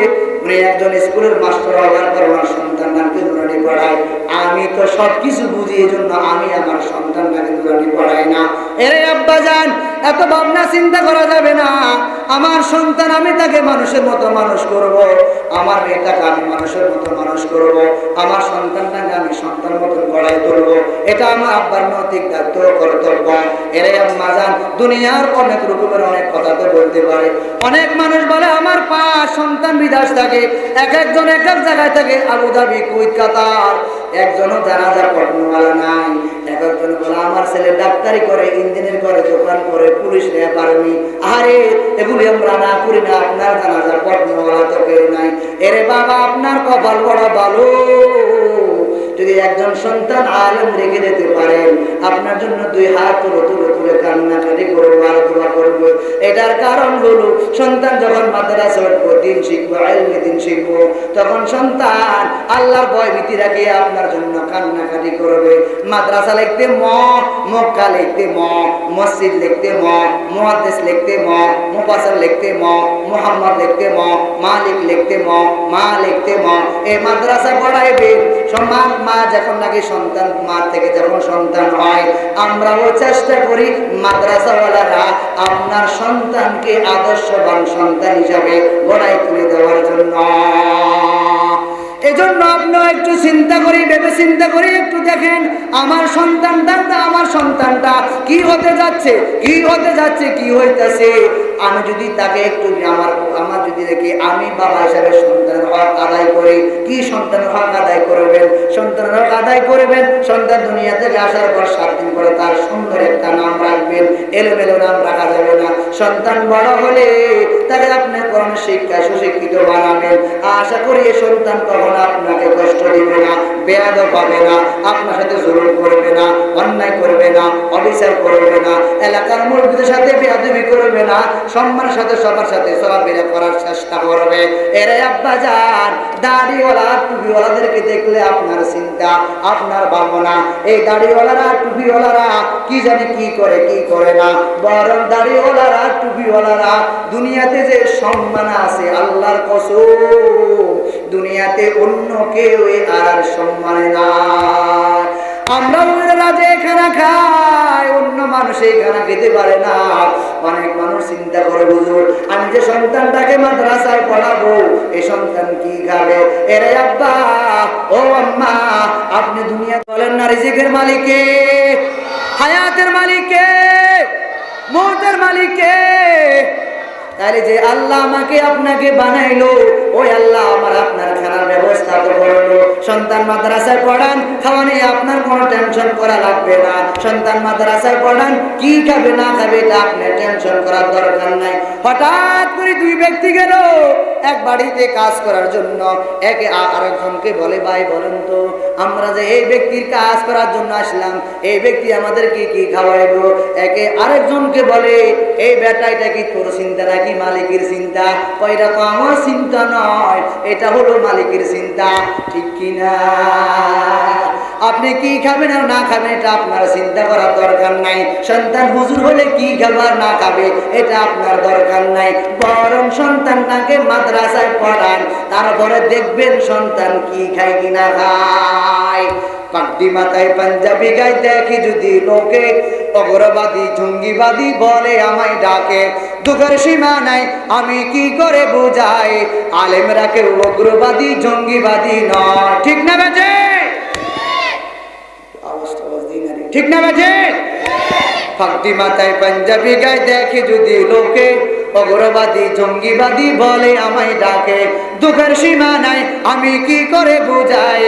S1: উনি একজন স্কুলের মাস্টার হওয়ার পর ওনার সন্তানকে নুরানি পড়ায়। আমি তো সবকিছু বুঝি, এজন্য আমি আমার সন্তানটাকে নুরানি পড়াই না। এরে আব্বাজান, এত ভাবনা চিন্তা করা যাবে না। আমার সন্তান, আমি তাকে মানুষের মতো মানুষ করব, আমার মেয়েটাকে আমি মানুষের মতো মানুষ করব, আমার সন্তানটাকে আমি সন্তান মতন গড়াই তুলব। এটা আমার আব্বার নৈতিক দায়িত্ব, কর্তব্য। এরে আম্মাজান, দুনিয়ার অনেক রকমের অনেক কথা তো বলতে পারে। অনেক মানুষ বলে আমার 5 সন্তান বিদেশ থাকে, এক একজন এক এক জায়গায় থাকে, আবুধাবি, কুয়েত, কাতার। একজনও জানাজা পড়ানোওয়ালা নাই। এক একজন বলে আমার ছেলে ডাক্তারি করে, ইঞ্জিনিয়ার করে, দোকান করে, পুলিশ রে, আর্মি। আরে এগুলি আমরা না করি না, আপনার জানাজা পড়ানোওয়ালা তো কেউ নাই। এরে বাবা, আপনার কপাল বড় ভালো, যদি একজন সন্তান আলেম রেখে যেতে পারেন, আপনার জন্য 2 হাত তুলে তুলে তুলে কান্নাকাটি করে আর দোয়া করব। এটার কারণ হলো সন্তান যখন মাদ্রাসা উঠবো, দিন শিখবো, ইলমে দিন শিখবো, তখন সন্তান আল্লাহর ভয় ভীতি রাখে আপনার জন্য কান্নাকাটি করবে। মাদ্রাসা লিখতে মক্কা লিখতে মসজিদ লিখতে মুহাদ্দিস লিখতে মুফাসসির লিখতে মুহাম্মদ লিখতে মালিক লিখতে মা লিখতে এই মাদ্রাসা পড়াইবে। সম্মান মা যখন নাকি সন্তান, মা থেকে যখন সন্তান হয়, আমরাও চেষ্টা করি মাদ্রাসাওয়ালারা আপনার সন্তানকে আদর্শবান সন্তান হিসাবে গড়াই তুলে দেওয়ার জন্য। এজন্য আপনিও একটু চিন্তা করি, ভেবে চিন্তা করি একটু দেখেন আমার সন্তানটা কি হতে যাচ্ছে, কি হইতেছে। আমি যদি তাকে একটু আমার যদি দেখি আমি বাবা হিসাবে সন্তানের হক আদায় করি, কি সন্তানের হক আদায় করবেন? সন্তানের হক আদায় করবেন, সন্তান দুনিয়া থেকে আসার পর 7 দিন পরে তার সুন্দর একটা নাম রাখবেন, এলোমেলো নাম রাখা যাবে না। সন্তান বড় হলে তাকে আপনি কোন শিক্ষা সুশিক্ষিত বানাবেন। আশা করি এই সন্তান কখনো আপনাকে কষ্ট দিবে না, বেয়াদব হবে না, আপনার সাথে জুলুম করবে না, অন্যায় করবে না, অবিচার করবে না, এলাকার মুরব্বিদের সাথে বেয়াদবি করবে না, সম্মানের সাথে সবার সাথে চলাফেরা করার চেষ্টা করবে। এরে আব্বাজান, দাড়িওয়ালা টুপিওয়ালাদেরকে দেখলে আপনার চিন্তা, আপনার ভাবনা, এই দাড়িওয়ালারা টুপিওয়ালারা কি জানি কি করে কি করে না, বরং দাড়িওয়ালারা টুপিওয়ালারা দুনিয়াতে যে সম্মান আছে আল্লাহর কসম, দুনিয়াতে অন্য কেউ আর সম্মান না। আমরা ওরা যে খানা খায় অন্য মানুষ এই খানা খেতে পারে না। অনেক মানুষ চিন্তা করে, হুজুর আমি যে সন্তানটাকে মাদ্রাসায় পড়াবো এই সন্তান কি খাবে? এরে আব্বা ও আম্মা, আপনি দুনিয়া বলেন না রিজিকের মালিকে, হায়াতের মালিকে, মৌতের মালিকে। তাহলে যে আল্লাহ আমাকে আপনাকে বানাইলো, ওই আল্লাহ আমার আপনার খানার ব্যবস্থা করলো। সন্তান মাদ্রাসায় পড়ান, খাওয়া নিয়ে আপনার কোনো টেনশন করা লাগবে না। সন্তান মাদ্রাসায় পড়ান, কি খাবে না খাবে এটা আপনার টেনশন করার দরকার নাই। হঠাৎ করে 2 ব্যক্তি গেল এক বাড়িতে কাজ করার জন্য, একে আরেকজনকে বলে, ভাই বলেন তো আমরা যে এই ব্যক্তির কাজ করার জন্য আসলাম, এই ব্যক্তি আমাদেরকে কি খাওয়াইবো? একে আরেকজনকে বলে, এই বেটা এটা কি তোর চিন্তা নাকি মালিকের চিন্তা? এটা তো আমার চিন্তা নয়, এটা হলো মালিকের চিন্তা, ঠিক কিনা? আপনি কি খাবেন আর না খাবেন এটা আপনার চিন্তা করার দরকার নাই। সন্তান হুজুর হলে কি খাবার না খাবে এটা আপনার দরকার নাই। বরং সন্তানটাকে মাদ্রাসায় পড়ান, তারপরে দেখবেন সন্তান কি খায় কিনা খায়। পাগড়ি মাথায় পাঞ্জাবি গায়ে দেখি যদি লোকে, অগ্রবাদী জঙ্গিবাদী বলে আমায় ডাকে, দুঃখের সীমা নাই আমি কি করে বুঝাই, আলেমরা কেউ অগ্রবাদী জঙ্গিবাদী নয়। ঠিক না বেজে? ঠিক না বেজে? পাগড়ি মাথায় পাঞ্জাবি গায়ে দেখি যদি লোকে, অগ্রবাদী জঙ্গিবাদী বলে আমায় ডাকে, দুঃখের সীমা নাই আমি কি করে বুঝাই,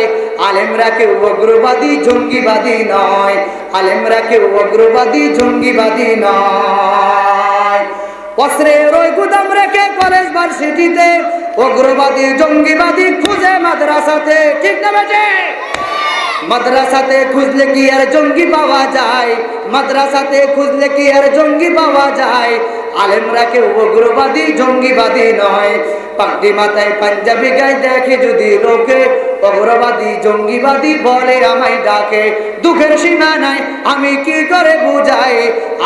S1: আলেমরা কেউ অগ্রবাদী জঙ্গিবাদী নয়, আলেমরা কেউ অগ্রবাদী জঙ্গিবাদী নয়। অস্ত্রের ওই গুদাম রেখে কলেজ ভার্সিটিতে অগ্রবাদী জঙ্গিবাদী খুঁজে মাদ্রাসাতে। ঠিক না বেটে? মাদ্রাসাতে খুঁজলে কি আর জঙ্গি পাওয়া যায়? মাদ্রাসাতে খুঁজলে কি আর জঙ্গি পাওয়া যায়? আলেমরা কেউ অগ্রবাদী জঙ্গিবাদী নয়। পাগড়ি মাথায় পাঞ্জাবি গায়ে দেখে যদি লোকে, অগ্রবাদী জঙ্গিবাদী বলে আমায় ডাকে, দুঃখের সীমা নাই আমি কি করে বুঝাই,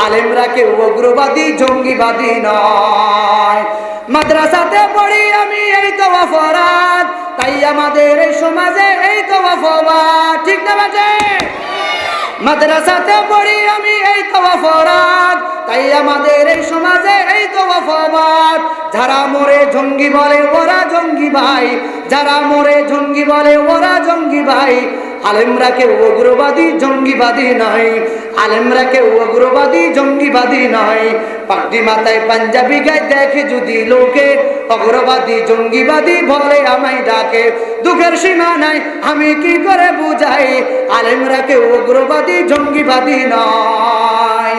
S1: আলেমরা কেউ অগ্রবাদী জঙ্গিবাদী নয়। মাদ্রাসাতে পড়ি আমি এই তো অপরাধ, তাই আমাদের এই সমাজে এই তো অপবাদ। ঠিক না বাজে? মাদ্রাসাতে পড়ি আমি এই তো অপরাধ, তাই আমাদের এই সমাজে এই তো অপবাদ। যারা মরে জঙ্গি বলে ওরা জঙ্গি ভাই, যারা মরে জঙ্গি বলে ওরা জঙ্গি ভাই, আলেমরা কেউ অগ্রবাদী জঙ্গিবাদী নয়, আলেমরা কেউ অগ্রবাদী জঙ্গিবাদী নয়। পাগড়ি মাথায় পাঞ্জাবি গায়ে দেখে যদি লোকে, অগ্রবাদী জঙ্গিবাদী বলে আমায় ডাকে, দুঃখের সীমা নাই আমি কি করে বুঝাই, আলেমরা কেউ অগ্রবাদী জঙ্গিবাদী নয়।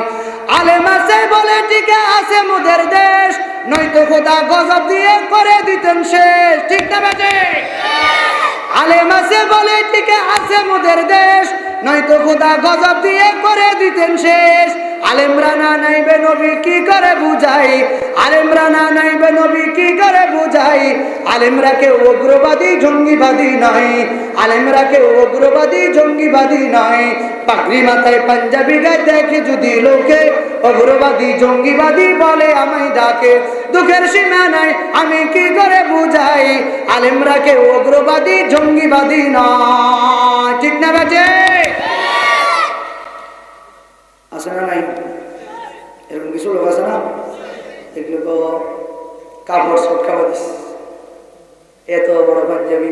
S1: আলেম আছে বলে টিকে আছে মোদের দেশ, নয়তো খোদা গজব দিয়ে করে দিতেন শেষ। ঠিক না বেটে? আলেম আছে বলে টিকে আছে মোদের দেশ, নয়তো খোদা গজব দিয়ে করে দিতেন শেষ। আলেমরা না নাইবে নবী কি করে বুঝাই, আলেমরা না নাইবে নবী কি করে বুঝাই। আলেমরা কেউ উগ্রবাদী জঙ্গিবাদী নয়, আলেমরা কেউ উগ্রবাদী জঙ্গিবাদী নয়। পাগড়ি মাথায় পাঞ্জাবি গায়ে দেখে যদি লোকে উগ্রবাদী জঙ্গিবাদী বলে আমায় ডাকে। দুঃখের সীমা নাই আমি কি করে বুঝাই, আলেমরা কেউ উগ্রবাদী জঙ্গিবাদী নয়। ঠিক না বাজে? আছে না নাই? এরকম কিছু লোক আছে না, এগুলো তো কাপড় সব খাবার দিস, এত বড় পাঞ্জাবি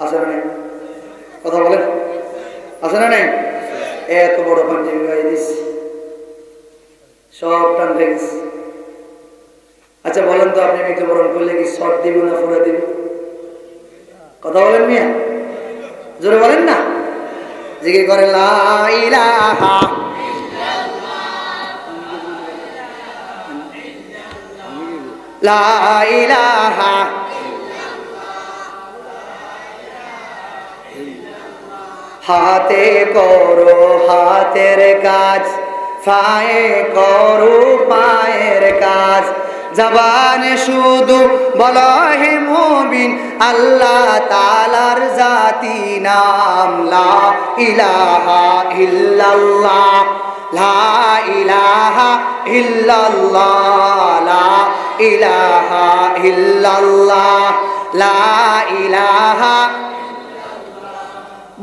S1: আছে না নাই? কথা বলেন, আছে না নাই? এত বড় পাঞ্জাবি গায়ে দিস, সব টান ফেক্স। আচ্ছা বলেন তো, আপনি মৃত্যুবরণ করলে কি শর্ট দিব না ফুরা দিব? কথা বলেন মিয়া, জোরে বলেন না। জিকির করে লা ইলাহা লা ইলাহা হাতে করো হাতের কাজ, পায়ে করো পায়ের কাজ। জবানে শুধু বলো হে মুমিন আল্লাহ তাআলার জাতি নাম। লা ইলাহা ইল্লাল্লাহ লা ইলাহা ইল্লাল্লাহ লা ইলাহা ইল্লাল্লাহ লা ইলাহা।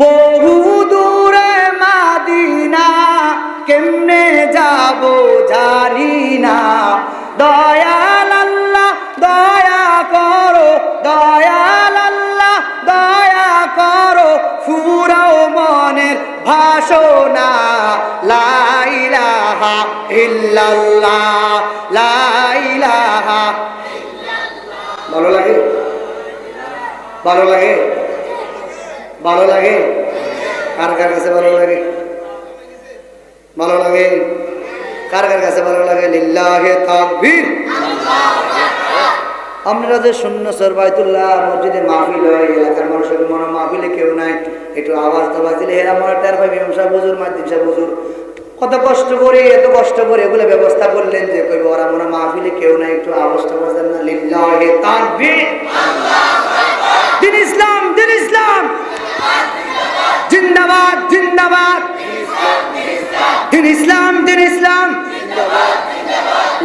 S1: বহু দূরে মাদিনা কেমনে যাব জানি না। দয়াল আল্লাহ দয়া করো, দয়াল আল্লাহ দয়া করো, ফুরাও মনের ভাষণা। লা ইলাহা ইল্লাল্লাহ লা ইলাহা। ভালো লাগে? ভালো লাগে? ভালো লাগে? কার কার কাছে ভালো লাগে? ভালো লাগে? কার কার কাছে ভালো লাগে? লিল্লাহে তাকবীর। আপনারা যে শূন্য সরবায়তুল্লাহ মসজিদে মাহফিল হয়, এলাকার মানুষের মনে মাহফিলে কেউ নাই, একটু আওয়াজ টাওয়াজ দিলে এরা মনে টের পাবে ইমাম সাহেব হুজুর মাদ্দিন সাহেব হুজুর কত কষ্ট করে, এত কষ্ট করে এগুলো ব্যবস্থা করলেন যে কইব ওরা মনে মাহফিলে কেউ নাই, একটু আওয়াজ টাওয়াজ দেন না। লিল্লাহে তাকবীর। দিন ইসলাম, দিন ইসলাম জিন্দাবাদ, জিন্দাবাদ। দিন ইসলাম, দিন ইসলাম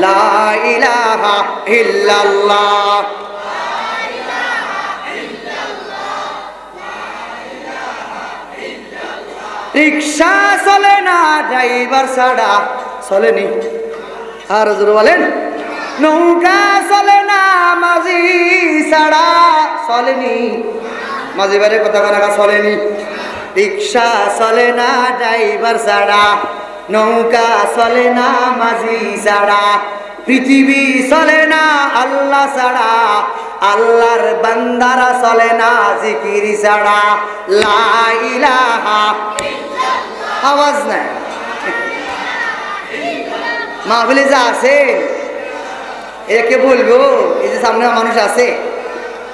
S1: লা ইলাহা ইল্লাল্লাহ। রিক্সা চলে না ড্রাইভার ছাড়া চলেনি। আর জোরে বলেন। নৌকা চলে না মাঝি ছাড়া চলেনি। মাঝি বারে কথা কারা চলেনি। রিক্সা চলে না ড্রাইভার ছাড়া, নৌকা চলে না মাঝি ছাড়া, পৃথিবী চলে না আল্লাহ ছাড়া, আল্লাহর বান্দারা চলে না জিকির ছাড়া। লা ইলাহা। আওয়াজ নাই। মাহফিলে যা আছে একে বলবো, এই যে সামনে মানুষ আছে,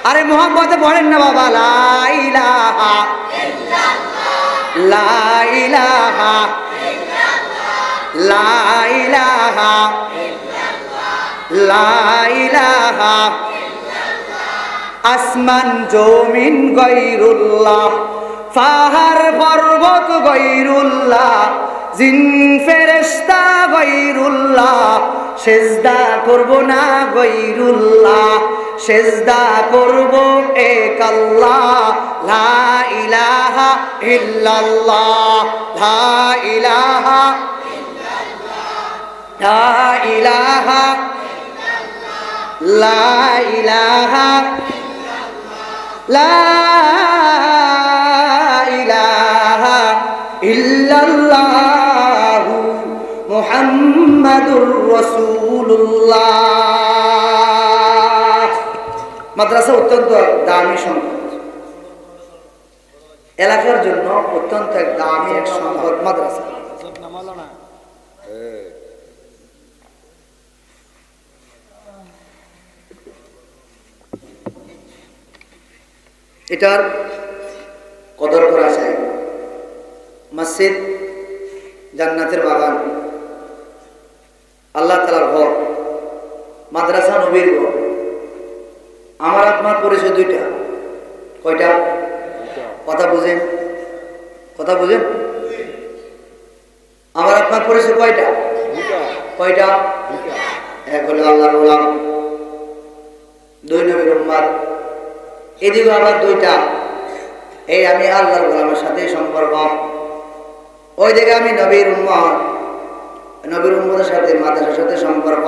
S1: আরে মোহাম্মতে পড়েন না বাবা। লা ইলাহা লা ইলাহা লা ইলাহা লা ইলাহা। আসমান জমিন গায়রুল্লাহ, পাহাড় পর্বত গায়রুল্লাহ, জিন ফেরেশতা গায়রুল্লাহ, সেজদা করব না গায়রুল্লাহ, সেজদা করব এক আল্লাহ। লা ইলাহা ইল্লাল্লাহ লা ইলাহা লা ইলাহা লা ইলাহা লা ইলাহা ইল্লাল্লাহু মুহাম্মাদুর রাসূলুল্লাহ। মাদ্রাসা অত্যন্ত দামি সম্পদ, এলাকার জন্য অত্যন্ত এক দামি এক সম্পদ মাদ্রাসা। এটার কদর করা চাই। মসজিদ জান্নাতের বাগান, মাদ্রাসা নবীর ঘর। আমার আপনার পরিচয় দুইটা। কয়টা? কথা বুঝেন, কথা বুঝেন। আমার আপনার পরিচয় কয়টা? কয়টা? এক হলো আল্লাহর গোলাম, দুই নবীর উম্মত। এদিকে আবার দুইটা, এই আমি আল্লাহর গোলামের সাথে সম্পর্ক, ওই দিকে আমি নবীর উম্মত, নবীর উম্মতের সাথে মাদ্রাসার সাথে সম্পর্ক।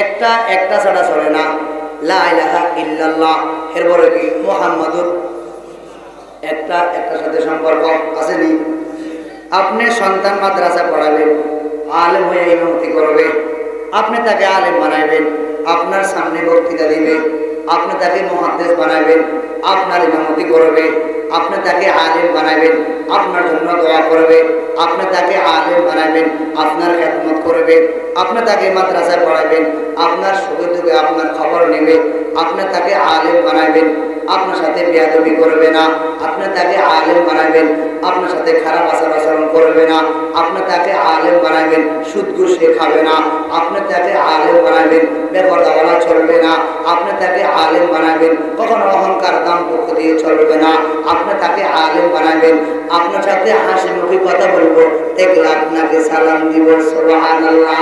S1: একটা একটা ছাড়া চলে না। লা ইলাহা ইল্লাল্লাহ, এরপরে কি মুহাম্মাদুর, একটা একটার সাথে সম্পর্ক আসেনি। আপনি সন্তান মাদ্রাসা পড়াবেন, আলেম হয়ে ইমামতি করবে, আপনি তাকে আলেম বানাইবেন, আপনার সামনে বক্তৃতা দিবে, আপনি তাকে মুহাদ্দিস বানাইবেন, আপনার ইমামতি করবে, আপনি তাকে আলেম বানাইবেন, আপনার জন্য দোয়া করবে, আপনি তাকে আলেম বানাইবেন, আপনার খেদমত করবে, আপনি তাকে মাদ্রাসায় পড়াবেন, আপনার সুখে দুঃখে আপনার খবর নেবে, আপনি তাকে আলেম বানাইবেন, আপনার সাথে বেয়াদবি করবে না, আপনি তাকে আলেম বানাইবেন, আপনার সাথে খারাপ আচরণ করবে না, আপনি তাকে আলেম বানাইবেন, সুদ ঘুষ খাবে না, আপনি তাকে আলেম বানাইবেন, বেপরদাওয়ালা চলবে না, আপনি তাকে আলেম বানাইবেন, কখনো অহংকার দাম পক্ষ দিয়ে চলবে না, আপনি তাকে আলেম বানাইবেন, আপনার সাথে হাসি মুখে কথা বলবো, দেখলে আপনাকে সালাম দিব। সুবহানাল্লাহ।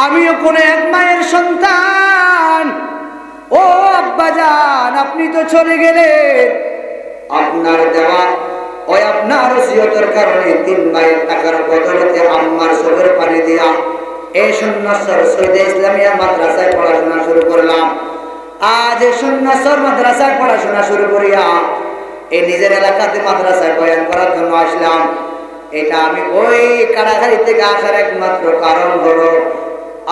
S1: আমিও কোন এক মায়ের সন্তান। ও আব্বাজান, আপনি তো চলে গেলেন, আপনার দেওয়া ওই আপনার ওসিয়তের কারণে 3 মায়ের টাকার বদলতে আম্মার চোখের পানি দিয়া এই সুন্নাতসর সৈয়দ ইসলামিয়া মাদ্রাসায় পড়াশোনা শুরু করলাম। আজ এই সুন্নাতসর মাদ্রাসায় পড়াশোনা শুরু করিয়া এই নিজের এলাকাতে মাদ্রাসায় বয়ান করার জন্য আসলাম। এটা আমি ওই কারাগারি থেকে আসার একমাত্র কারণ হলো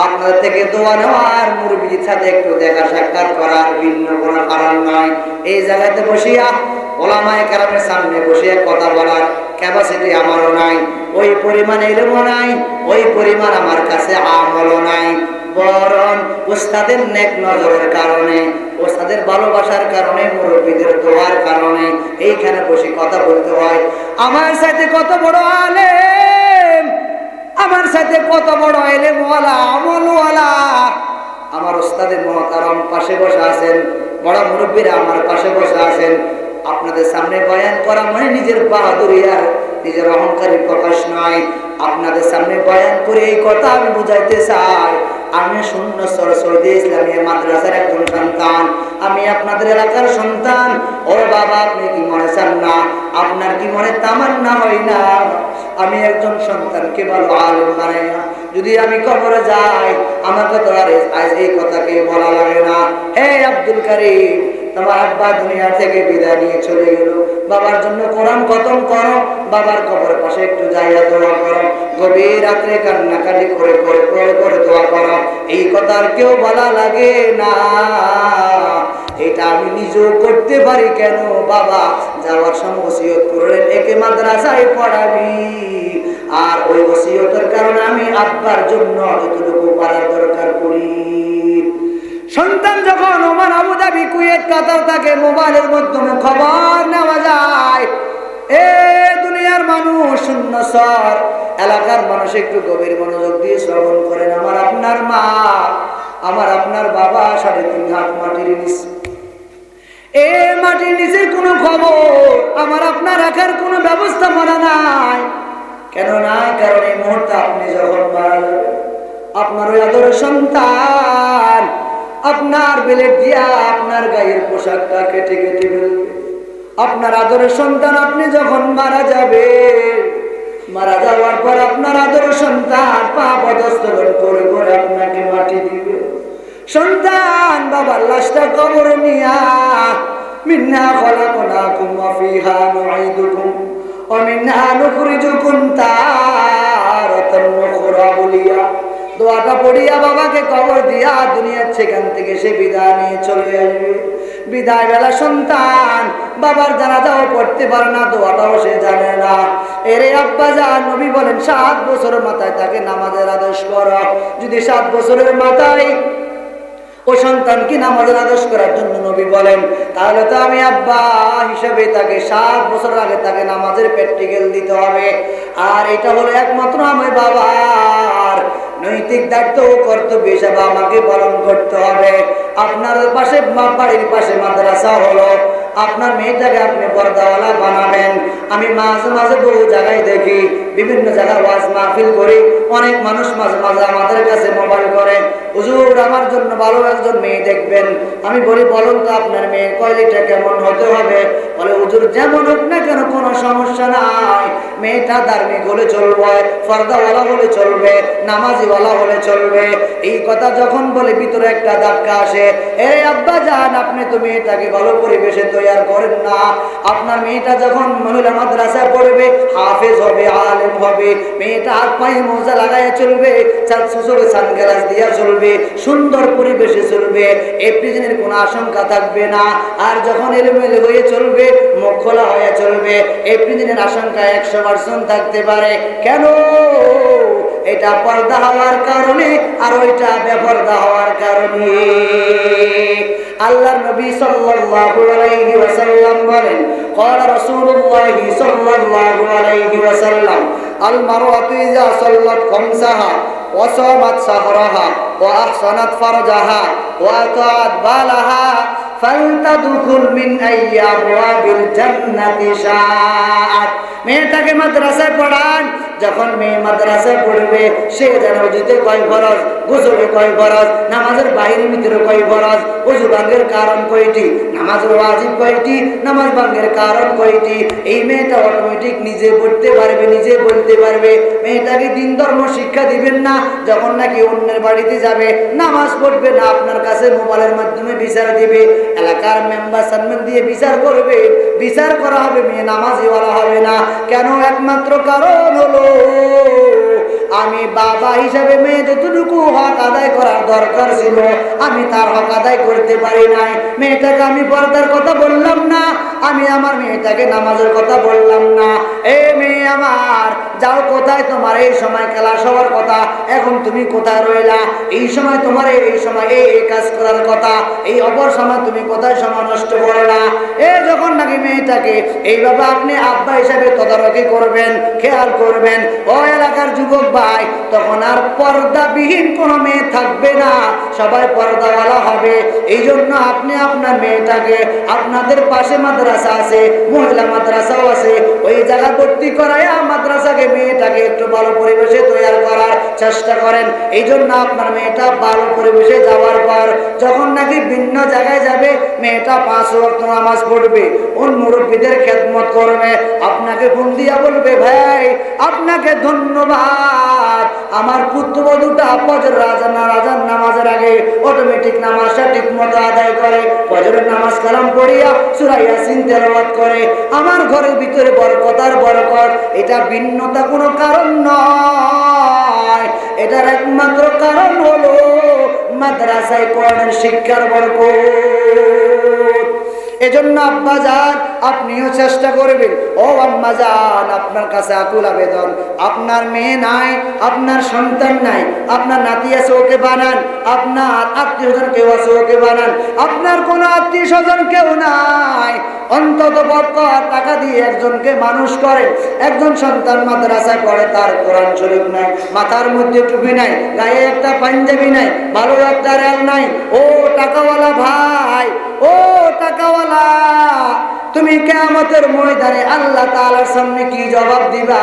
S1: আপনাদের থেকে দোয়া নেওয়ার, মুরব্বির সাথে একটু দেখা সাক্ষাৎ করার, ভিন্ন কোনো কারণ নয়। এই জায়গাতে বসিয়া ওলামায়ে কেরামের সামনে বসিয়া কথা বলার ক্যাপাসিটি আমারও নাই, ওই পরিমাণ ইলমও নাই, ওই পরিমাণ আমার কাছে আমলও নাই। বরং উস্তাদের নেক নজরের কারণে, উস্তাদের ভালোবাসার কারণে, মুরব্বিদের দোয়ার কারণে এইখানে বসে কথা বলতে হয়। আমার সাথে কত বড় আলেম, আমার সাথে কত বড় ইলমওয়ালা, আমলওয়ালা, আমার উস্তাদের মুহতারাম পাশে বসে আছেন, বড় মুরব্বিরা আমার পাশে বসে আছেন। আপনাদের সামনে বয়ান করা মানে নিজের বাহাদুরি আর নিজের অহংকারের প্রকাশ নয়। আপনাদের সামনে বয়ান করে এই কথা আমি বুঝাইতে চাই, আমি সুন্নাতসর সৈয়দ ইসলামিয়া মাদ্রাসার একজন সন্তান, আমি আপনাদের এলাকার সন্তান। ও বাবা, আপনি কি মনে চান না, আপনার কি মনে তামান্না হয় না আমি একজন সন্তানকে ভালো আলেম বানাই না? যদি আমি কবরে যাই, আমাকে তো আর আজ এই কথা কেউ বলা লাগে না, হে আব্দুল কারীম, তোমার আব্বা দুনিয়া থেকে বিদায় নিয়ে চলে গেল, বাবার জন্য কোরআন খতম করো, বাবার কবরের পাশে একটু যাইয়া দোয়া করো, গভীর রাত্রে কান্নাকাটি করে করে করে করে দোয়া করো, এই কথা আর কেউ বলা লাগে না। এটা আমি নিজেও করতে পারি। কেন? বাবা যাওয়ার সময় ওসিয়ত করলেন একে মাদ্রাসায় পড়াবি, আর ওই ওসিয়তের কারণে আমি আব্বার জন্য যতটুকু পারার দরকার করি। সন্তান যখন ওমান, আবুধাবি, কুয়েত, কাতার থাকে, মোবাইলের মাধ্যমে খবর নেওয়া যায়। এ দুনিয়ার মানুষ, সুন্নাতসর এলাকার মানুষ একটু গভীর মনোযোগ দিয়ে শ্রবণ করেন। আমার আপনার মা, আমার আপনার বাবা 3.5 হাত মাটির নিচে, এ মাটির নিচের কোনো খবর আমার আপনার রাখার কোনো ব্যবস্থা মানা নাই। কেন নাই? কারণ এই মুহূর্তে আপনি যখন মারা যাবেন, আপনার ওই আদরের সন্তান আপনার বেলেট দিয়া আপনার গায়ের পোশাকটা কেটে কেটে ফেলবে। আপনার আদরের সন্তান আপনি যখন মারা যাবে, মারা যাওয়ার পর আপনার আদরের সন্তান পা পদস্থলন করে করে আপনাকে মাটি দিবে। সন্তান বাবার লাশটা কবরে নিয়া, মিন্না খলাকনাকুম ওয়া ফিহা নুঈদুকুম ওয়া মিন্হা নুখরিজুকুম তারাতান উখরা বলিয়া দোয়াটা পড়িয়া বাবাকে কবর দিয়া দুনিয়ার সেখান থেকে সে বিদায় নিয়ে চলে আসবে। বিদায় বেলা সন্তান বাবার জানাজাও পড়তে পারে না, দোয়াটাও সে জানে না। এরে আব্বা জান, নবী বলেন 7 বছরের মাথায় তাকে নামাজের আদেশ করো। যদি 7 বছরের মাথায় ও সন্তানকে নামাজের আদেশ করার জন্য নবী বলেন, তাহলে তো আমি আব্বা হিসেবে তাকে 7 বছর আগে তাকে নামাজের প্র্যাকটিক্যাল দিতে হবে। আর এটা হলো একমাত্র আমি বাবার, নই নৈতিক দায়িত্ব ও কর্তব্য হিসাবে আমাকে পালন করতে হবে। আপনার পাশে বাড়ির পাশে মাদ্রাসা হলো, আপনার মেয়েটাকে আপনি পর্দাওয়ালা বানাবেন। আমি মাঝে মাঝে বহু জায়গায় দেখি, বিভিন্ন জায়গায় ওয়াজ মাহফিল করি, অনেক মানুষ মাঝে মাঝে আমাদের কাছে মোবাইল করে, হুজুর আমার জন্য ভালো একজন মেয়ে দেখবেন। আমি বলি বলুন তো আপনার মেয়ের কোয়ালিটিটা কেমন হতে হবে? বলে হুজুর যেমন হোক না কেন কোনো সমস্যা নাই, মেয়েটা ধার্মিক হলে চলবে, পর্দাওয়ালা হলে চলবে, নামাজিওয়ালা হলে চলবে। এই কথা যখন বলে ভিতরে একটা ধাক্কা আসে, এ আব্বা জান আপনি তো মেয়েটাকে ভালো পরিবেশে তৈরি করেন না। আপনার মেয়েটা যখন মহিলা মাদ্রাসায় পড়বে, হাফেজ হবে, আলেম হবে, মেয়েটা হাত পায়ে মোজা লাগাইয়া চলবে, চোখে সানগ্লাস দিয়া চলবে, সুন্দর পরিবেশে চলবে, এপ্রিজনের কোনো আশঙ্কা থাকবে না। আর যখন এলোমেলো হয়ে চলবে, মুখ খোলা হয়ে চলবে, এপ্রিজনের আশঙ্কা 100% থাকতে পারে। কেন? এটা পর্দা হওয়ার কারণে, আর ওইটা বেপর্দা হওয়ার কারণে। আল্লাহর নবী সাল্লাল্লাহু আলাইহি ওয়াসাল্লাম বলেন, ক্বালা রাসূলুল্লাহ সাল্লাল্লাহু আলাইহি ওয়াসাল্লাম, আল মারআতু ইযা সাল্লাত খামসাহা ওয়া সামাত সাহরাহা ওয়া আহসানাত ফারজাহা ওয়া আতাআত বালাহা ফালতাদখুল মিন আইয়াবিল জান্নাতি শাআত। মেয়েটাকে মাদ্রাসায় পড়ান, যখন মেয়ে মাদ্রাসায় পড়বে সে যেন অজুতে কয় ফরজ, গোসলে কয় ফরজ, নামাজের বাইরের ভিতরে কয় ফরজ, ওযু ভাঙের কারণ কয়টি, নামাজের ওয়াজিব কয়টি, নামাজ ভাঙের কারণ কয়টি, এই মেয়েটা অটোমেটিক নিজে পড়তে পারবে, নিজে বলতে পারবে। মেয়েটাকে দিন ধর্ম শিক্ষা দিবেন না, যখন নাকি অন্যের বাড়িতে যাবে নামাজ পড়বে না, আপনার কাছে মোবাইলের মাধ্যমে বিচার দিবে, এলাকার মেম্বার সামনে দিয়ে বিচার করবে, বিচার করা হবে, মেয়ে নামাজিওয়ালা হবে না। কেন? একমাত্র কারণ হলো আমি বাবা হিসাবে মেয়ে যতটুকু হক আদায় করার দরকার ছিল আমি তার হক আদায় করতে পারি নাই। মেয়েটাকে আমি পর্দার কথা বললাম না, আমি আমার মেয়েটাকে নামাজের কথা বললাম না। এ মেয়ে আমার, যাও কোথায়? তোমার এই সময় খেলা সবার কথা, এখন তুমি কোথায় রইলা? এই সময় তোমার এই সময় এই কাজ করার কথা, এই অপর সময় তুমি কোথায় সময় নষ্ট করলা? যখন নাকি মেয়েটাকে এইভাবে আপনি আব্বা হিসাবে তদারকি করবেন, খেয়াল করবেন, ও এলাকার যুবক ভাই, তখন আর পর্দাবিহীন কোনো মেয়ে থাকবে না, সবাই পর্দাওয়ালা হবে। এই জন্য আপনি আপনার মেয়েটাকে, আপনাদের পাশে মাদ্রাসা আছে, মহিলা মাদ্রাসাও আছে, ওই জায়গা ভর্তি করাইয়া মাদ্রাসাকে মেয়েটাকে একটু ভালো পরিবেশে তৈরি করার চেষ্টা করেন। এই জন্য আপনার মেয়েটা ভালো পরিবেশে যাওয়ার পর যখন নাকি ভিন্ন জায়গায় যাবে, মেয়েটা 5 ওয়াক্ত নামাজ পড়বে, ওর মুরব্বীদের খেদমত করবে, আপনাকে ফোন দিয়া বলবে, ভাই আপনাকে ধন্যবাদ, আমার পুত্রবধূটা ফজর আজান নামাজের আগে অটোমেটিক নামাজটা ঠিক মতো আদায় করে, ফজরের নামাজ কালাম পড়িয়া সূরা ইয়াসিন তেলাওয়াত করে, আমার ঘরের ভিতরে বরকত আর বরকত। এটা ভিন্নতা কোনো কারণ নয়, এটার একমাত্র কারণ হলো মাদ্রাসায় কোরআনের শিক্ষার বরকত। এজন্য আব্বা জান আপনিও চেষ্টা করবেন, ও আম্মা জান আপনার কাছে আকুল আবেদন, আপনার মেয়ে নাই, আপনার সন্তান নাই, আপনার নাতি আছে ওকে বানান, আপনার আত্মীয় স্বজন কেউ আছে ওকে বানান, আপনার কোনো আত্মীয় স্বজন কেউ নাই, অন্তত টাকা দিয়ে একজনকে মানুষ করে। একজন সন্তান মাদ্রাসায় পড়ে, তার কোরআন শরীফ নাই, মাথার মধ্যে টুপি নাই, গায়ে একটা পাঞ্জাবি নাই, ভালো একটা রেল নাই, ও টাকাওয়ালা ভাই, ও টাকাওয়ালা, তুমি কিয়ামতের ময়দানে আল্লাহ তাআলার সামনে কি জবাব দিবা?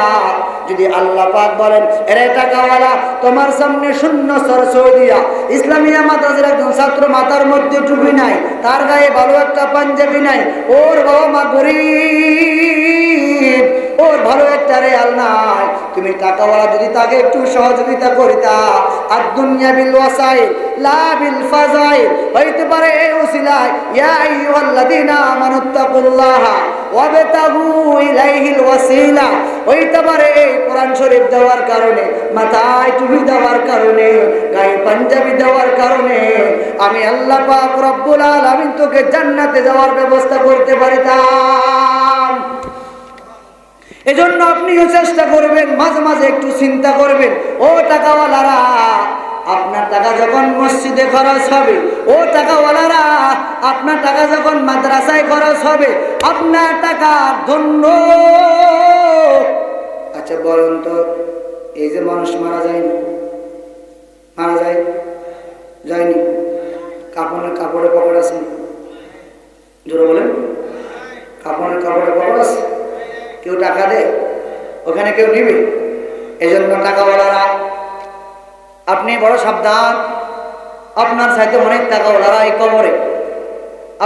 S1: যদি আল্লাহ পাক বলেন, এরে টাকাওয়ালা, তোমার সামনে শূন্য সরসদিয়া ইসলামিয়া মাদ্রাসার একজন ছাত্র, মাথার মধ্যে টুপি নাই, তার গায়ে ভালো একটা পাঞ্জাবি নাই, ওর বাবা মা গরিব, ওর ভালো একটা রেয়াল নাই, তুমি টাকাওয়ালা যদি তাকে একটু সহযোগিতা করিতা, আর দুনিয়া বিল ওয়াসাইল লা বিল ফাজাইল, হইতে পারে এই ওসিলায় ইয়া আইয়ুহাল্লাযীনা আমানুত্তাকুল্লাহা ওয়াবতাগু ইলাইহিল ওয়াসিলা, হইতে পারে এই কোরআন শরীফ দেওয়ার কারণে, মাথায় টুপি দেওয়ার কারণে, গায়ে পাঞ্জাবি দেওয়ার কারণে আমি আল্লাহ পাক রব্বুল আলামিন তোকে জান্নাতে যাওয়ার ব্যবস্থা করতে পারিতাম। এজন্য আপনিও চেষ্টা করবেন, মাঝে মাঝে একটু চিন্তা করবেন, ও টাকাওয়ালারা, আপনার টাকা যখন মসজিদে খরচ হবে, ও টাকাওয়ালারা, আপনার টাকা যখন মাদ্রাসায় খরচ হবে, আপনার টাকা ধন্য। আচ্ছা বলুন তো, এই যে মানুষ মারা যায় না, যায়নি? কাপড়ের কাপড়ে পকড় আছে? জোরে বলেন। কাপড়ের কাপড়ে পকড় আছে? কেউ টাকা দেয়? ওখানে কেউ নিবে? এই জন্য টাকাওয়ালারা আপনি বড় সাবধান। আপনার সাথে অনেক টাকাওয়ালারা এই কবরে।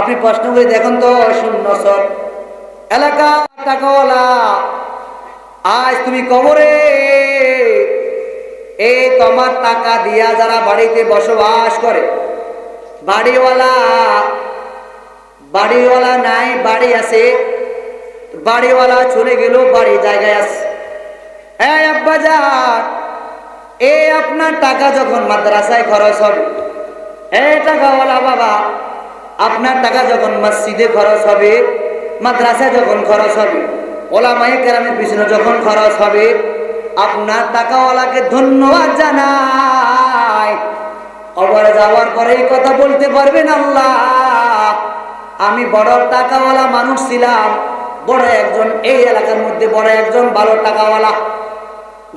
S1: আপনি প্রশ্ন করে দেখুন তো, শূন্য সব এলাকা টাকাওয়ালা, আজ তুমি কবরে। এই তোমার টাকা দিয়া যারা বাড়িতে বসবাস করে, বাড়িওয়ালা নাই, বাড়ি আছে, বাড়িওয়ালা চলে গেল, বাড়ি জায়গায় আছে। এই আব্বাজান, এই আপনার টাকা যখন মাদ্রাসায় খরচ হবে, এই টাকাওয়ালা বাবা, আপনার টাকা যখন মসজিদে খরচ হবে, মাদ্রাসায় যখন খরচ হবে, ওলামায়ে কেরামের পিছনে যখন খরচ হবে, আপনার টাকাওয়ালাকে ধন্যবাদ জানাই। কবরে যাওয়ার পরে এই কথা বলতে পারবেন, আল্লাহ আমি বড় টাকাওয়ালা মানুষ ছিলাম, বড় একজন এই এলাকার মধ্যে বড় একজন ভালো টাকাওয়ালা,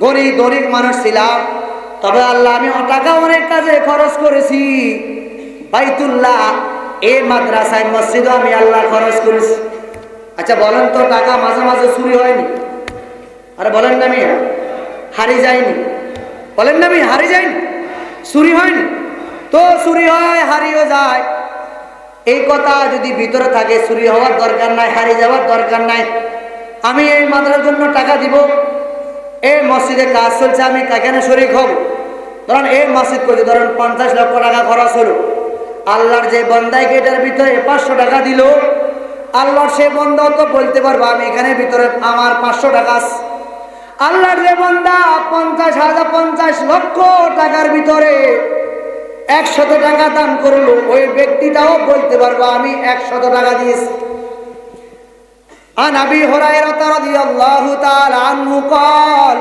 S1: গরিব মানুষ ছিলাম, তবে আল্লাহ আমি টাকা অনেক কাজে খরচ করেছি। বাইতুল্লাহ, এই মাদ্রাসায়, মসজিদও আমি আল্লাহ খরচ করেছি। আচ্ছা বলেন তো, টাকা মাঝে মাঝে চুরি হয়নি? আরে বলেন না মিয়া, হারিয়ে যায়নি? বলেন না মিয়া, হারিয়ে যায়নি? চুরি হয়নি? তো চুরি হয়, হারিয়েও যায়। এই কথা যদি ভিতরে থাকে, চুরি হওয়ার দরকার নাই, হারিয়ে যাওয়ার দরকার নাই। আমি এই মাদ্রাসার জন্য টাকা দিব, এই মসজিদে কাজ চলছে, আমি এখানে শরীক হব। ধরেন এই মসজিদ করছে, ধরেন 50 লক্ষ টাকা খরচ হলো, আল্লাহর যে বন্দায় এটার ভিতরে 500 টাকা দিল, আল্লাহর সে বন্দাও তো বলতে পারবো আমি এখানে ভিতরে আমার 500 টাকা আছে। আল্লাহর যে বন্দা 50 লক্ষ টাকার ভিতরে 100 টাকা দান করলো, ওই ব্যক্তিটাও বলতে পারবো আমি 100 টাকা দিয়েছি। عن أبي هريرة رضي الله تعالى عنه قال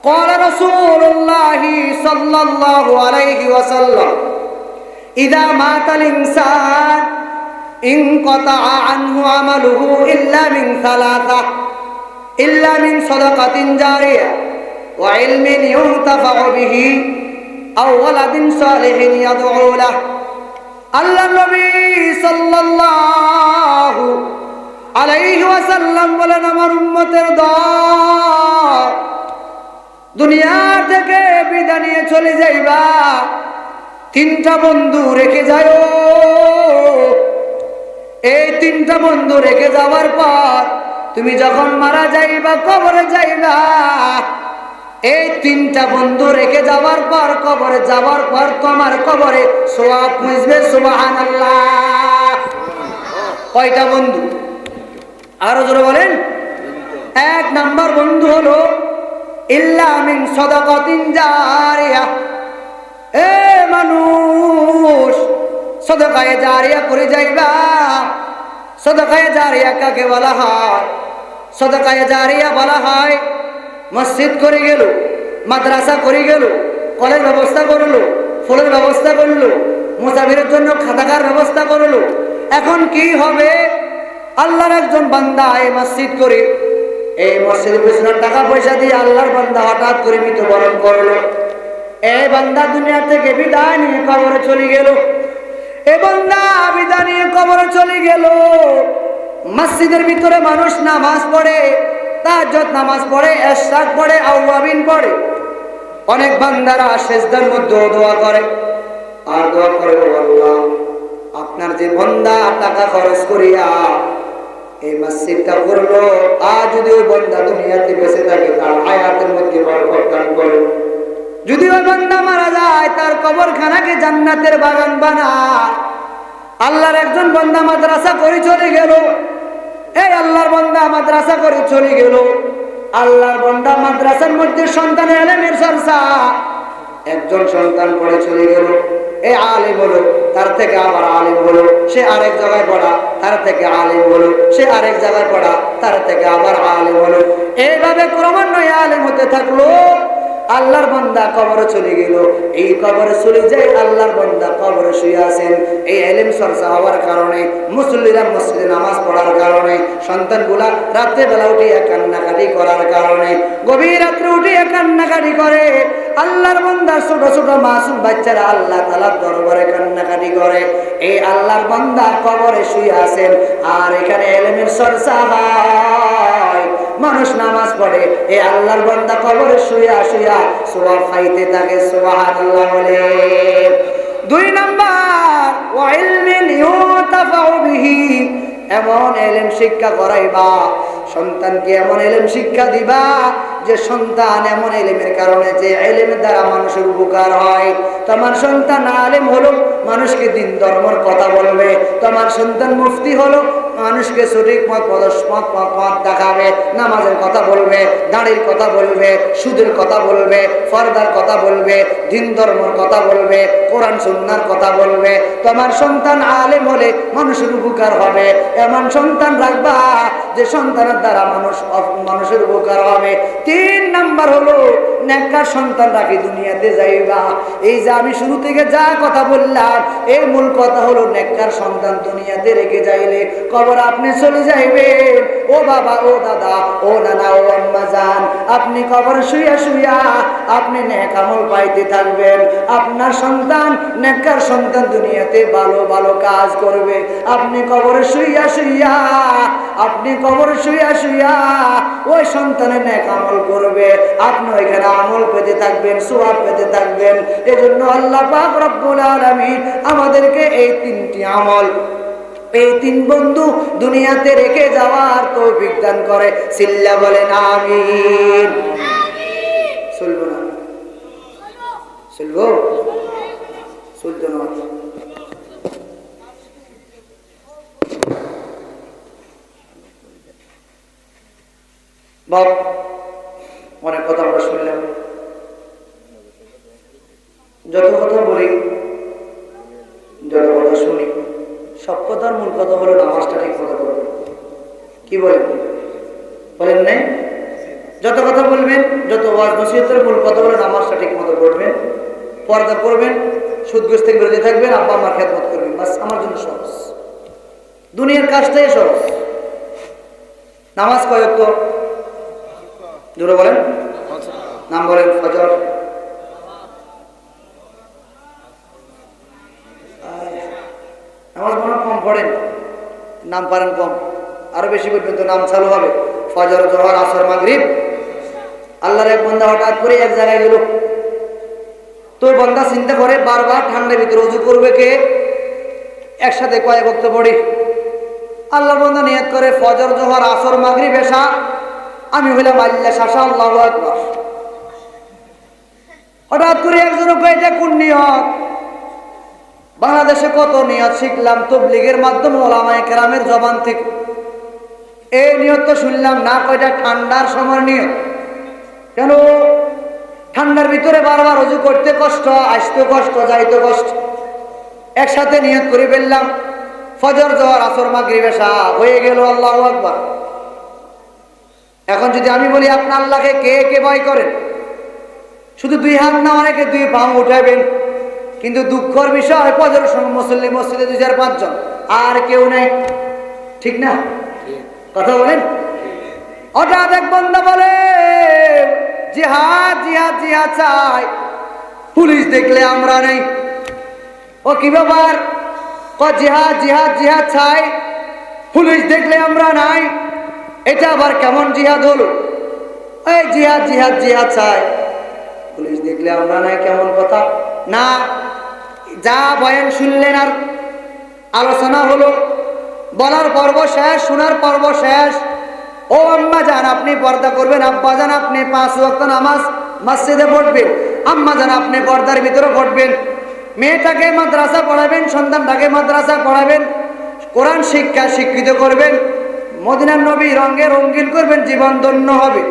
S1: قال رسول الله صلى الله عليه وسلم إذا مات الإنسان انقطع عنه عمله إلا من ثلاثة إلا من صدقة جارية وعلم ينتفع به أو ولد صالح يدعو له الله النبي صلى الله আলাইহি ওয়াসাল্লাম বলেন, আমার উম্মতের দল দুনিয়া থেকে বিদায় নিয়ে চলে যাইবা, 3টা বন্ধু রেখে যাও। এই 3টা বন্ধু রেখে যাওয়ার পর তুমি যখন মারা যাইবা, কবরে যাইবা, এই 3টা বন্ধু রেখে যাওয়ার পর, কবরে যাওয়ার পর তোমার কবরে সওয়াব পৌঁছবে। সুবহানাল্লাহ। কয়টা বন্ধু? আরো জোরে বলেন। 1 নাম্বার বন্ধু হলো ইল্লা মিন সাদাকাতিন জারিয়া। এ মানুষ, সাদাকায়ে জারিয়া করে যাইবা। সাদাকায়ে জারিয়া কাকে বলা হয়? সাদাকায়ে জারিয়া বলা হয় মসজিদ করে গেল, মাদ্রাসা করে গেল, কলেজ ব্যবস্থা করলো, ফুলের ব্যবস্থা করলো, মুসাফিরের জন্য খাতাকার ব্যবস্থা করলো। এখন কি হবে? আল্লাহর একজন বান্দা এই মসজিদ করে, এই মসজিদের পিছনে টাকা পয়সা দিয়ে আল্লাহর বান্দা হঠাৎ করে মৃত্যুবরণ করলো। এই বান্দা দুনিয়া থেকে বিদায় নিয়ে কবরে চলে গেল। এই বান্দা বিদায় নিয়ে কবরে চলে গেল। মসজিদের ভিতরে মানুষ নামাজ পড়ে, তাহাজ্জুদ নামাজ পড়ে, ইশরাক পড়ে, আওয়াবিন পড়ে। অনেক বান্দারা সিজদার মধ্যে দোয়া করে, আর দোয়া করে, আল্লাহ আপনার যে বান্দা টাকা খরচ করিয়া এই মসজিদটা করলো, আজ যদি ওই বান্দা দুনিয়াতে বেঁচে থাকে, তার হায়াতের মধ্যে বরকত দান করো। যদি ওই বান্দা মারা যায়, তার কবরখানাকে জান্নাতের বাগান বানা। আল্লাহর একজন বান্দা মাদ্রাসা করে চলে গেল। এই আল্লাহর বান্দা মাদ্রাসা করে চলে গেল। আল্লাহর বান্দা মাদ্রাসার মধ্যে সন্তানের ইলমের চর্চা, একজন সন্তান পড়ে চলে গেল। এই আলেম হলো, তার থেকে আবার আলেম হলো, সে আরেক জায়গায় পড়া, তার থেকে আলেম হলো, সে আরেক জায়গায় পড়া, তার থেকে আবার আলেম হলো। এইভাবে ক্রমান্বয়ে আলেম হতে থাকলো। আল্লাহর বান্দা কবরে চলে গেল। এই কবরে চলে যায়, আল্লাহর বান্দা কবরে শুয়ে আছেন। এই ইলম চর্চা হওয়ার কারণে, মুসল্লিরা মসজিদে নামাজ পড়ার কারণে, সন্তানগুলা রাত্রে বেলা উঠিয়ে কান্নাকাটি করার কারণে, গভীর রাত্রে উঠিয়ে কান্নাকাটি করে, আল্লাহর বান্দা ছোট ছোট মাসুম বাচ্চারা আল্লাহ তাআলার দরবারে কান্নাকাটি করে। এই আল্লাহর বান্দা কবরে শুয়ে আছেন, আর এখানে ইলমের চর্চা হয়, মানুষ নামাজ পড়ে, এই আল্লাহর বান্দা কবরে শুয়ে শুয়ে সওয়াব পাইতে থাকে। সুবহানাল্লাহ বলে। 2 নাম্বার, ওয়া ইলমিন ইউতাফাউ বিহি, এমন ইলম শিক্ষা করাইবা, সন্তানকে এমন ইলম শিক্ষা দিবা যে সন্তান এমন ইলমের কারণে, যে ইলমের দ্বারা মানুষের উপকার হয়। তোমার সন্তান আলেম হলো, মানুষকে দিন ধর্মের কথা বলবে। তোমার সন্তান মুফতি হলো, মানুষকে সঠিক পথ দেখাবে, নামাজের কথা বলবে, দাঁড়ির কথা বলবে, সুদের কথা বলবে, ফরদার কথা বলবে, দিন ধর্মের কথা বলবে, কোরআন সুন্নাহর কথা বলবে। তোমার সন্তান আলেম হলে মানুষের উপকার হবে, এমন সন্তান রাখবা যে সন্তানের দ্বারা মানুষের উপকার হবে। 3 নাম্বার হলো নেককার সন্তান রাখি দুনিয়াতে যাইবা। এই যে আমি শুরু থেকে যা কথা বললাম, এর মূল কথা হলো নেককার সন্তান দুনিয়াতে রেখে যাইলে কবর আপনি চলে যাইবেন। ও বাবা, ও দাদা, ও নানা, ও আম্মা জান, আপনি কবর শুইয়া শুইয়া আপনি নেক আমল পাইতে থাকবেন। আপনার সন্তান নেককার সন্তান দুনিয়াতে ভালো ভালো কাজ করবে। আপনি কবরে শুইয়া শুইয়া ওই সন্তানের নেক আমল করবে, আপনি ওইখানে আমল পেতে থাকবেন, সওয়াব পেতে থাকবেন। এজন্য আল্লাহ পাক রব্বুল আলামিন আমাদেরকে এই 3টি আমল, এই 3 বন্ধু দুনিয়াতে রেখে যাওয়ার তৌফিক দান করে। সিল্লা বলেন আমিন। চলবো না? চলবো? চলতো না? বাপ, অনেক কথা আমরা শুনলাম। যত কথা বলি, যত কথা শুনি, সব কথার মূল কথা হলো নামাজটা ঠিক মতো করবেন। কি বলেন? বলেন নাই? যত কথা বলবেন, যত ওয়াজ নসিহতের মূল কথা হলো নামাজটা ঠিক মতো পড়বেন, পর্দা করবেন, সুদ ঘুষ থেকে বিরত থাকবেন, আব্বা আমার খেদমত করবেন। বাস আমার জন্য সহজ, দুনিয়ার কাজটাই সহজ। নামাজ কয় ওয়াক্ত? জোরে বলেন, নাম বলেন। ফজর, নামাজ মনে কম পড়েন, নাম পারেন কম, আরো বেশি পর্যন্ত নাম চালু হবে। ফজর, জোহর, আসর, মাগরিব। আল্লাহর এক বান্দা হঠাৎ করে এক জায়গায় গেল, তো বান্দা চিন্তা করে বারবার ঠান্ডার ভিতরে ওযু করবে কে, একসাথে কয়েক ওয়াক্ত পড়ি। আল্লাহর বান্দা নিয়ত করে ফজর, জোহর, আসর, মাগরিব, এশা আমি হইলাম আল্লাহ শাসা, আল্লাহু আকবার। হঠাৎ করে একজন কয় এটা কোন নিয়ত? বাংলাদেশে কত নিয়ত শিখলাম তাবলীগের মাধ্যমে, ওলামায়ে কেরামের জবান থেকে। এই নিয়ত তো শুনলাম না, কয়টা ঠান্ডার সময় নিয়ত। কেন? ঠান্ডার ভিতরে বারবার ওযু করতে কষ্ট, আসতে কষ্ট, যাইতে কষ্ট। একসাথে নিয়ত করে ফেললাম ফজর, জোহর, আসর, মাগরিব, এশা, হয়ে গেল আল্লাহু আকবার। এখন যদি আমি বলি আপনি আল্লাহকে কে কে ভয় করেন, শুধু 2 হাত না, অনেকে 2 পা উঠাবেন, কিন্তু দুঃখের বিষয় ফজরের সময় মুসল্লি মসজিদে 2-4-5 জন, আর কেউ নাই। ঠিক না? কথা বলেন। হঠাৎ এক বান্দা বলে জিহাদ জিহাদ জিহাদ চাই, পুলিশ দেখলে আমরা নেই। ও কি ব্যাপার? জিহাদ জিহাদ জিহাদ চাই, পুলিশ দেখলে আমরা নাই, এটা আবার কেমন জিহাদ হলো? এই জিহাদ জিহাদ জিহাদ চাই, পুলিশ দেখলে আমরা নাই, কেমন কথা? না, যা বয়ান শুনলেন আর আলোচনা হলো, বলার পর্ব শেষ, শোনার পর্ব শেষ। ও আম্মা জান আপনি পর্দা করবেন, আব্বা জান আপনি 5 ওয়াক্ত নামাজ মসজিদে পড়বেন, আম্মা জান আপনি পর্দার ভিতরে পড়বেন, মেয়েটাকে মাদ্রাসা পড়াবেন, সন্তানটাকে মাদ্রাসা পড়াবেন, কোরআন শিক্ষা শিক্ষিত করবেন, মদিনার নবী রঙে রঙিন করবেন, জীবন ধন্য হবে।